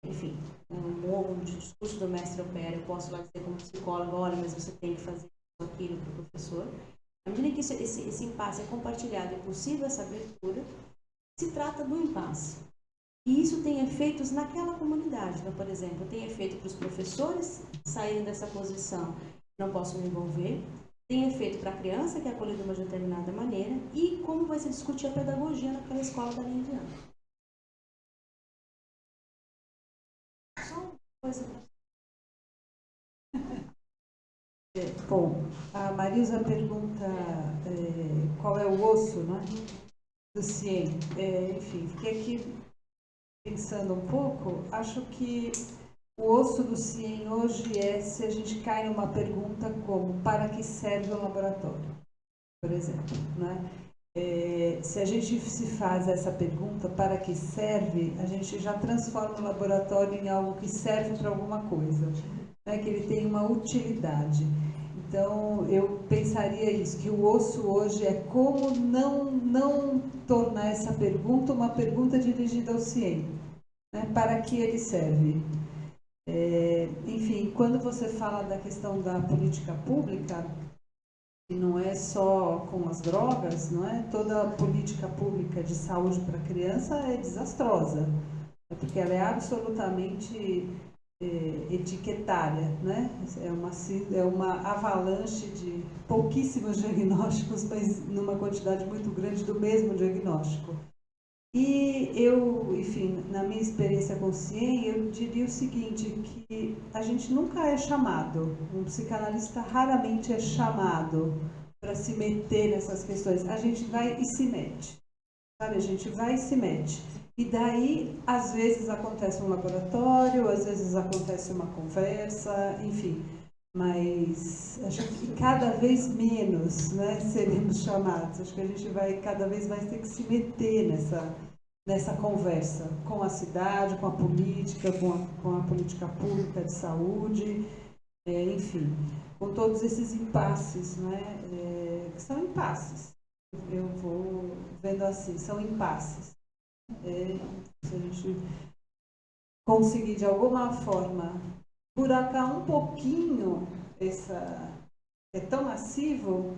enfim, um discurso do mestre opera, eu posso lá dizer como psicóloga, olha, mas você tem que fazer isso, aquilo para o professor. À medida que esse impasse é compartilhado e possível essa abertura, se trata do impasse. E isso tem efeitos naquela comunidade. Então, por exemplo, tem efeito para os professores saírem dessa posição, não posso me envolver. Tem efeito para a criança, que é acolhida de uma determinada maneira. E como vai se discutir a pedagogia naquela escola dali em diante. Só uma coisa Bom, a Marisa pergunta qual é o osso, né, do CIEM. Enfim, fiquei aqui pensando um pouco. Acho que o osso do CIEM hoje é se a gente cai numa pergunta como para que serve o laboratório, por exemplo, né? Se a gente se faz essa pergunta, para que serve, a gente já transforma o laboratório em algo que serve para alguma coisa, né? Que ele tem uma utilidade. Então, eu pensaria isso, que o osso hoje é como não tornar essa pergunta uma pergunta dirigida ao CIEM, né? Para que ele serve? Enfim, quando você fala da questão da política pública, e não é só com as drogas, não é? Toda a política pública de saúde para a criança é desastrosa, porque ela é absolutamente etiquetária, né? É uma avalanche de pouquíssimos diagnósticos, mas numa quantidade muito grande do mesmo diagnóstico. E eu, enfim, na minha experiência com o CIEM, eu diria o seguinte, que a gente nunca é chamado, um psicanalista raramente é chamado para se meter nessas questões. A gente vai e se mete, sabe? A gente vai e se mete. E daí, às vezes acontece um laboratório, às vezes acontece uma conversa, enfim. Mas acho que cada vez menos, né, seremos chamados. Acho que a gente vai cada vez mais ter que se meter nessa conversa com a cidade, com a política, com a política pública de saúde, enfim, com todos esses impasses, né, que são impasses. Eu vou vendo assim, são impasses. Se a gente conseguir de alguma forma buracar um pouquinho é tão massivo,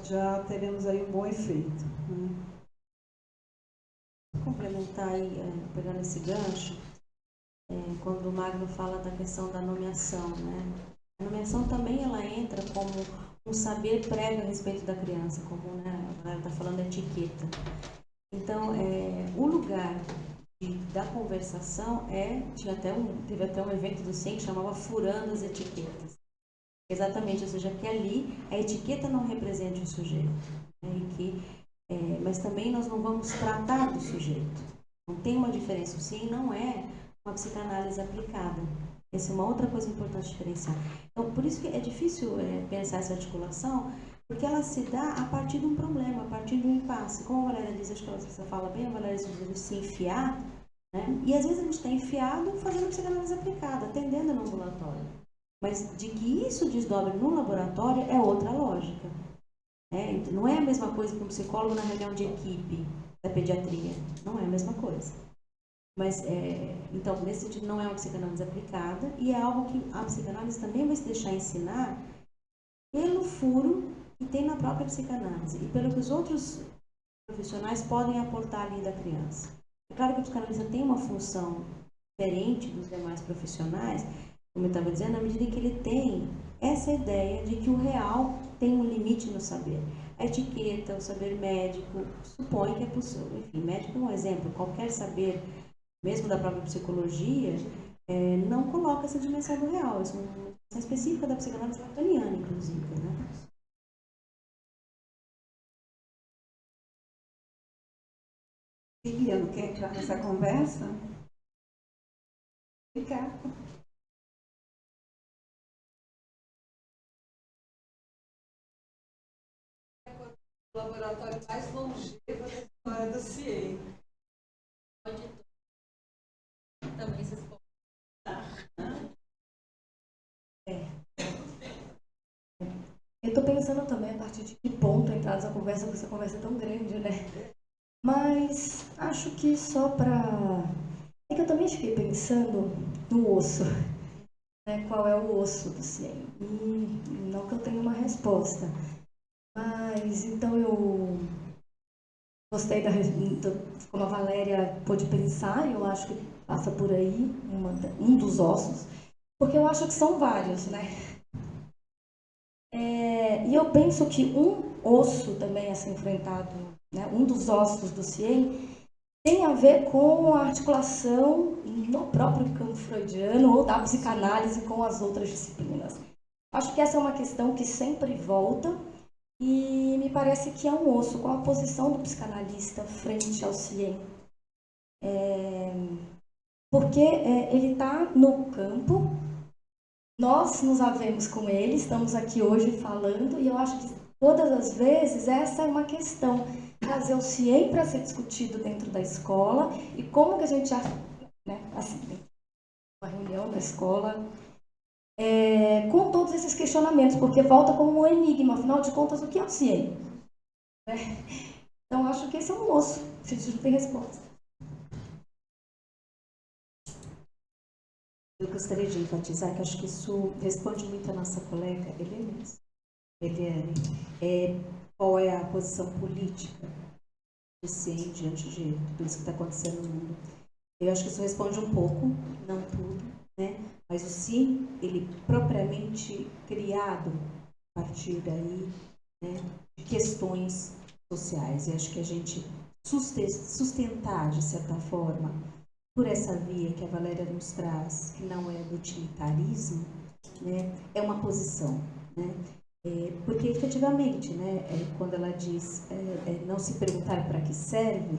já teremos aí um bom efeito, né? Vou complementar aí, pegando esse gancho, quando o Magno fala da questão da nomeação, né? A nomeação também ela entra como um saber prévio a respeito da criança, como, né, a galera está falando da etiqueta. Então, o lugar da conversação teve até um evento do CIEM que chamava Furando as Etiquetas. Exatamente, ou seja, que ali a etiqueta não represente o sujeito, né, mas também nós não vamos tratar do sujeito. Não tem uma diferença, o CIEM não é uma psicanálise aplicada. Essa é uma outra coisa importante diferenciar. Então, por isso que é difícil pensar essa articulação, porque ela se dá a partir de um problema, a partir de um impasse. Como a Valéria diz, acho que você fala bem, a Valéria diz se enfiar, né? E às vezes a gente está enfiado fazendo psicanálise aplicada, atendendo no ambulatório. Mas de que isso desdobre no laboratório é outra lógica. Né? Não é a mesma coisa que um psicólogo na reunião de equipe da pediatria. Não é a mesma coisa. Mas, então, nesse sentido, não é uma psicanálise aplicada e é algo que a psicanálise também vai se deixar ensinar pelo furo que tem na própria psicanálise e pelo que os outros profissionais podem aportar ali da criança. É claro que o psicanalista tem uma função diferente dos demais profissionais, como eu estava dizendo, na medida em que ele tem essa ideia de que o real tem um limite no saber. A etiqueta, o saber médico, supõe que é possível. Enfim, médico é um exemplo. Qualquer saber, mesmo da própria psicologia, não coloca essa dimensão do real. Isso é uma dimensão específica da psicanálise lacaniana, inclusive, né? Liliana, quer entrar nessa conversa? Ficar. O laboratório mais longevo da história do CIEM. Também vocês podem Eu estou pensando também a partir de que ponto entrar nessa conversa, porque essa conversa é tão grande, né? Mas acho que só para... É que eu também fiquei pensando no osso, né? Qual é o osso do CIEM? E não que eu tenha uma resposta, mas então eu gostei como a Valéria pôde pensar, eu acho que passa por aí um dos ossos, porque eu acho que são vários, né? E eu penso que um osso também a ser enfrentado, né, um dos ossos do CIEM, tem a ver com a articulação no próprio campo freudiano ou da psicanálise com as outras disciplinas. Acho que essa é uma questão que sempre volta e me parece que é um osso. Qual a posição do psicanalista frente ao CIEM? Porque ele está no campo, nós nos havemos com ele, estamos aqui hoje falando, e eu acho que todas as vezes essa é uma questão, trazer o CIEM para ser discutido dentro da escola e como que a gente, né, assim, uma reunião da escola, com todos esses questionamentos, porque volta como um enigma, afinal de contas, o que é o CIEM? Né? Então, acho que esse é um osso, se a gente não tem resposta. eu gostaria de enfatizar que acho que isso responde muito à nossa colega Eliane, qual é a posição política do CIEM diante de tudo isso que está acontecendo no mundo. Eu acho que isso responde um pouco, não tudo, né? Mas o CIEM, ele propriamente criado a partir daí, né, de questões sociais. E acho que a gente sustentar, de certa forma, por essa via que a Valéria nos traz, que não é do utilitarismo, né, é uma posição, né? Porque efetivamente, né, quando ela diz não se perguntar para que serve,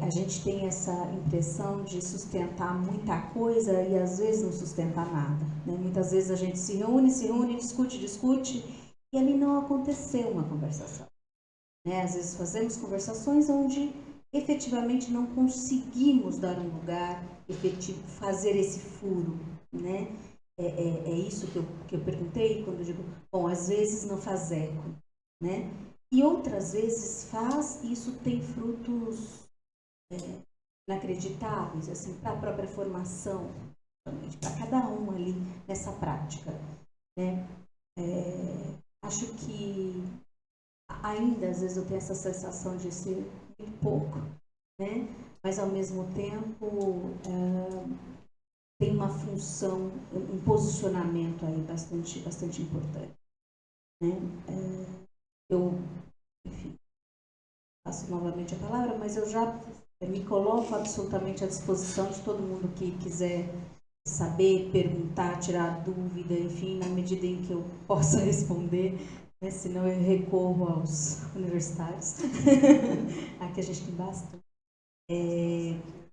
a gente tem essa impressão de sustentar muita coisa e às vezes não sustentar nada, né? Muitas vezes a gente se reúne, discute e ali não aconteceu uma conversação, né? Às vezes fazemos conversações onde efetivamente não conseguimos dar um lugar efetivo, fazer esse furo, né? É isso que eu perguntei quando eu digo, bom, às vezes não faz eco, né? E outras vezes faz, e isso tem frutos inacreditáveis, assim, para a própria formação, para cada um ali nessa prática, né? Acho que ainda, às vezes, eu tenho essa sensação de ser muito pouco, né? Mas, ao mesmo tempo, tem uma função, um posicionamento aí bastante importante, né? Eu, enfim, passo novamente a palavra, mas eu já me coloco absolutamente à disposição de todo mundo que quiser saber, perguntar, tirar dúvida, enfim, na medida em que eu possa responder, né? Senão eu recorro aos universitários, aqui a gente tem bastante,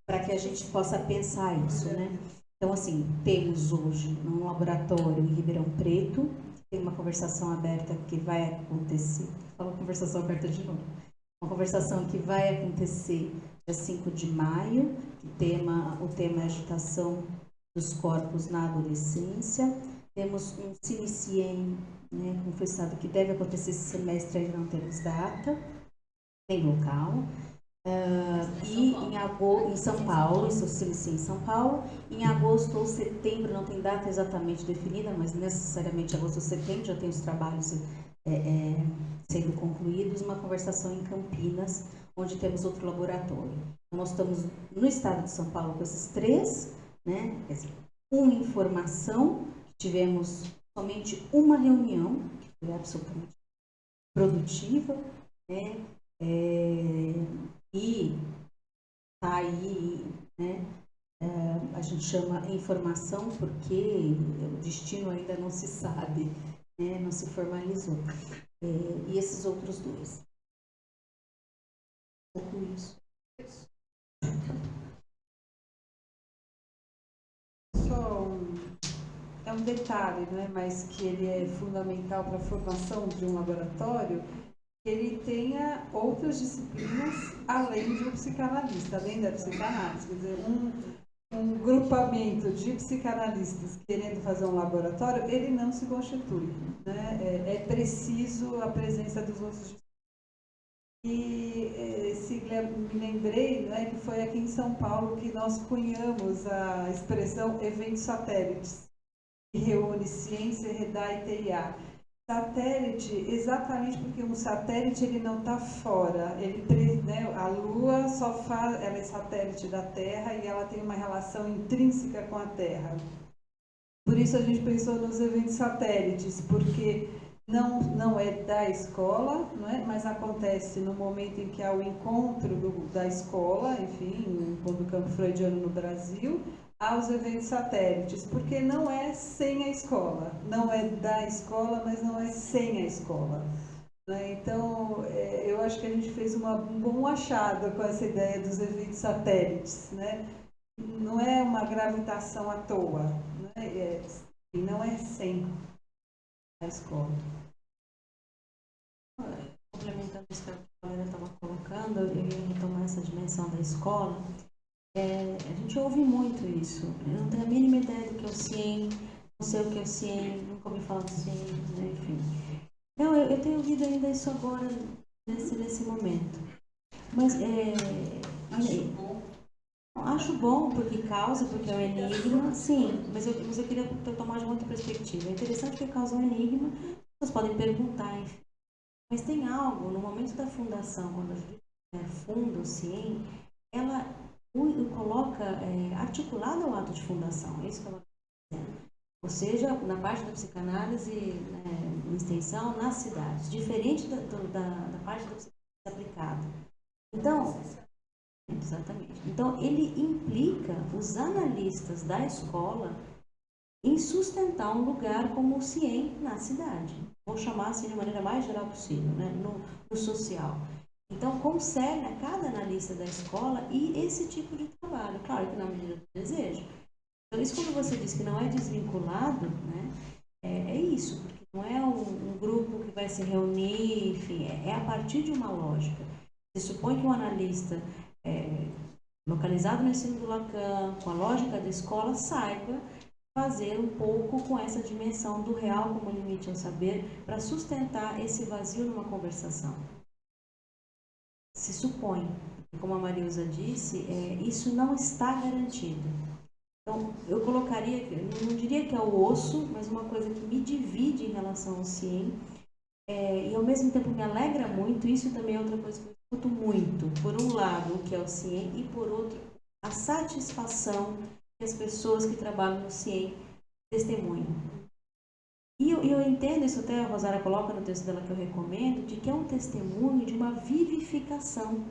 para que a gente possa pensar isso, né? Então, assim, temos hoje um laboratório em Ribeirão Preto, tem uma conversação aberta que vai acontecer, falo conversação aberta de novo, uma conversação que vai acontecer dia 5 de maio, o tema é agitação dos corpos na adolescência. Temos um CINICIEM, né, como foi citado, que deve acontecer esse semestre, ainda não temos data, tem local. E em São Paulo, isso CINICIEM em São Paulo, em agosto ou setembro, não tem data exatamente definida, mas necessariamente agosto ou setembro, já tem os trabalhos sendo concluídos, uma conversação em Campinas, onde temos outro laboratório. Nós estamos no estado de São Paulo com esses três, né? Quer dizer, uma informação, tivemos somente uma reunião, que foi absolutamente produtiva, né? E tá aí, né? A gente chama informação porque o destino ainda não se sabe, né? Não se formalizou. E esses outros dois. Isso. Só um detalhe, né, mas que ele é fundamental para a formação de um laboratório, que ele tenha outras disciplinas além de um psicanalista, além da psicanálise. Quer dizer, um grupamento de psicanalistas querendo fazer um laboratório, ele não se constitui, né? É preciso a presença dos outros. E me lembrei, né, que foi aqui em São Paulo que nós cunhamos a expressão eventos satélites, que reúne ciência, REDA e TIA. Satélite, exatamente porque um satélite ele não está fora, né, a Lua ela é satélite da Terra e ela tem uma relação intrínseca com a Terra. Por isso a gente pensou nos eventos satélites, porque não é da escola, não é? Mas acontece no momento em que há o encontro da escola, enfim, o encontro do campo freudiano no Brasil, há os eventos satélites, porque não é sem a escola, não é da escola, mas não é sem a escola. Né? Então, eu acho que a gente fez um bom achado com essa ideia dos eventos satélites. Né? Não é uma gravitação à toa, né? Não é sem a escola. Complementando isso que a Valéria estava colocando, eu ia retomar essa dimensão da escola. A gente ouve muito isso. Eu não tenho a mínima ideia do que é o CIEM, não sei o que é o CIEM, nunca ouvi falar do CIEM, né? Enfim. Então, eu tenho ouvido ainda isso agora, nesse momento. Mas, olha aí. Acho bom, porque causa, porque é um enigma, sim, mas eu queria tomar de outra perspectiva. É interessante que causa um enigma, vocês podem perguntar, enfim. Mas tem algo, no momento da fundação, quando a gente funda o CIEM, ela o coloca articulado ao ato de fundação, é isso que ela está dizendo. Ou seja, na parte da psicanálise, em extensão, nas cidades, diferente da parte da psicanálise aplicada. Então, exatamente. Então, ele implica os analistas da escola em sustentar um lugar como o CIEM na cidade. Vou chamar assim de maneira mais geral possível, né? no social. Então, concerne a cada analista da escola e esse tipo de trabalho. Claro que na medida do desejo. Então, isso quando você diz que não é desvinculado, né? É isso, porque não é um grupo que vai se reunir, enfim, é a partir de uma lógica. Se supõe que um analista localizado no ensino do Lacan, com a lógica da escola, saiba fazer um pouco com essa dimensão do real como limite ao saber para sustentar esse vazio numa conversação. Se supõe, como a Marilza disse, isso não está garantido. Então, eu colocaria, não diria que é o osso, mas uma coisa que me divide em relação ao CIEM, e ao mesmo tempo me alegra muito, isso também é outra coisa que eu escuto muito. Por um lado, o que é o CIEM, e por outro, a satisfação que as pessoas que trabalham no CIEM testemunham. E eu entendo, isso até a Rosária coloca no texto dela que eu recomendo, de que é um testemunho de uma vivificação.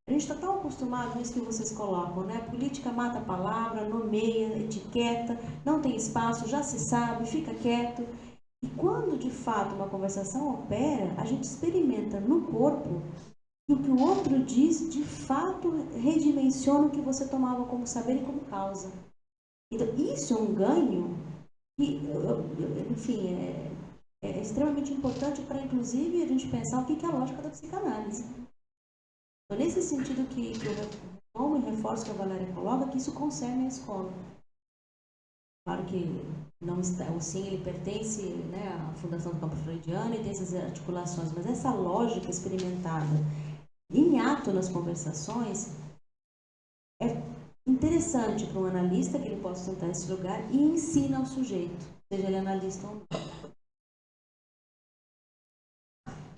A gente está tão acostumado nisso que vocês colocam, né? A política mata a palavra, nomeia, etiqueta, não tem espaço, já se sabe, fica quieto. E quando de fato uma conversação opera, a gente experimenta no corpo que o que o outro diz de fato redimensiona o que você tomava como saber e como causa. Então, isso é um ganho que, enfim, é extremamente importante para, inclusive, a gente pensar o que é a lógica da psicanálise. Então, nesse sentido que eu tomo e reforço que a Valéria coloca, que isso concerne a escola. Claro que não está, o SIM ele pertence, né, à Fundação do Campo Freudiano e tem essas articulações, mas essa lógica experimentada em ato nas conversações é interessante para um analista que ele possa sentar nesse lugar e ensina ao sujeito, seja ele analista ou não.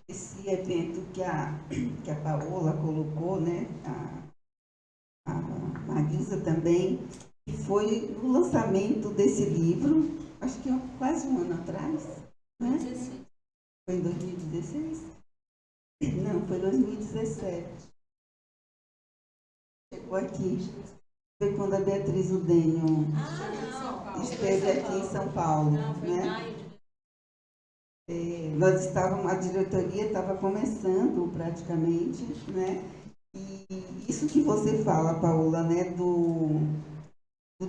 Esse evento que a Paola colocou, né, a Marisa também, que foi no lançamento desse livro, acho que quase um ano atrás, né? Foi em 2016? Não, foi 2017. Chegou aqui. Foi quando a Beatriz Udênio esteve aqui em São Paulo, né? Nós estávamos, a diretoria estava começando praticamente, né? E isso que você fala, Paola, né, do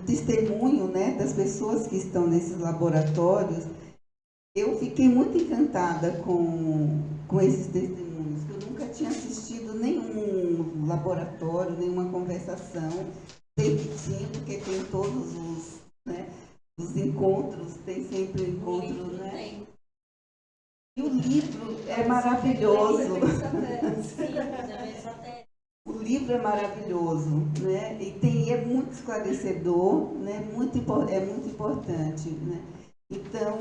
testemunho, né, das pessoas que estão nesses laboratórios, eu fiquei muito encantada com esses testemunhos. Eu nunca tinha assistido nenhum laboratório, nenhuma conversação, sempre tinha, porque tem todos os, né, os encontros, tem sempre um encontro, né? E o livro é maravilhoso. O livro é maravilhoso, né? E é muito esclarecedor, né? É muito importante, né? Então,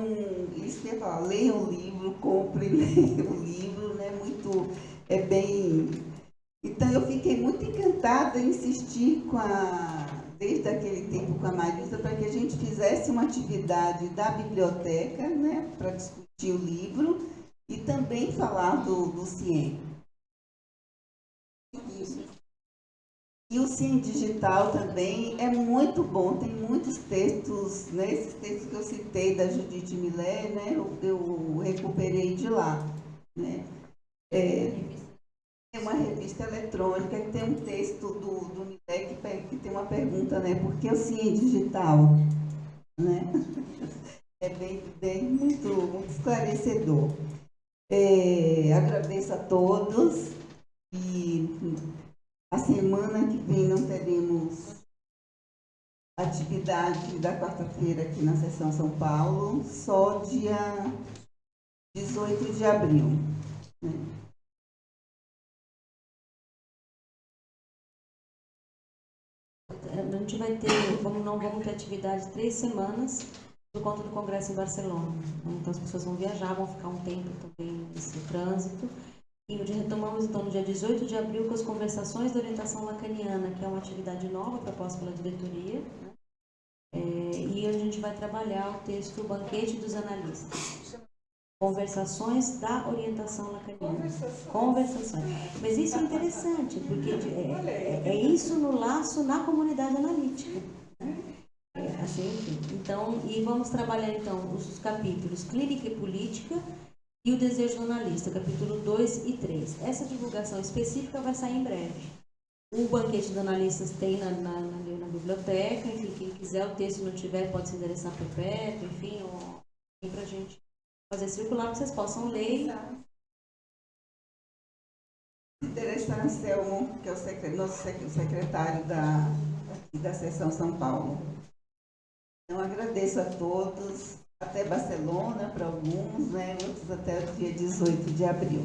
isso que eu falo, leiam o livro, comprem, leiam o livro, né? Então, eu fiquei muito encantada em insistir desde aquele tempo com a Marisa, para que a gente fizesse uma atividade da biblioteca, né? Para discutir o livro e também falar do CIEM. E o CIEM Digital também é muito bom, tem muitos textos, né? Esses textos que eu citei da Judith Millet, né? Eu recuperei de lá, né? É uma revista eletrônica que tem um texto do Millet que tem uma pergunta, né? Por que o CIEM Digital? Né? É bem muito esclarecedor. Agradeço a todos e a semana que vem não teremos atividade da quarta-feira aqui na Seção São Paulo, só dia 18 de abril. Né? a gente vai ter, não vamos ter atividade 3 semanas por conta do congresso em Barcelona. Então as pessoas vão viajar, vão ficar um tempo também nesse trânsito. E retomamos então no dia 18 de abril com as conversações da orientação lacaniana, que é uma atividade nova proposta pela diretoria, né? E onde a gente vai trabalhar o texto Banquete dos Analistas. Conversações da orientação lacaniana. Conversações. Mas isso é interessante, porque é isso no laço na comunidade analítica. Né? Então, e vamos trabalhar então os capítulos Clínica e Política e o Desejo do Analista, capítulo 2 e 3. Essa divulgação específica vai sair em breve. O Banquete dos Analistas tem na biblioteca, enfim, quem quiser o texto não tiver pode se endereçar para o perto, enfim, para a gente fazer circular, que vocês possam ler. Interessar Anselmo, que é o nosso secretário da Seção São Paulo. Então, agradeço a todos, até Barcelona para alguns, né, outros até o dia 18 de abril.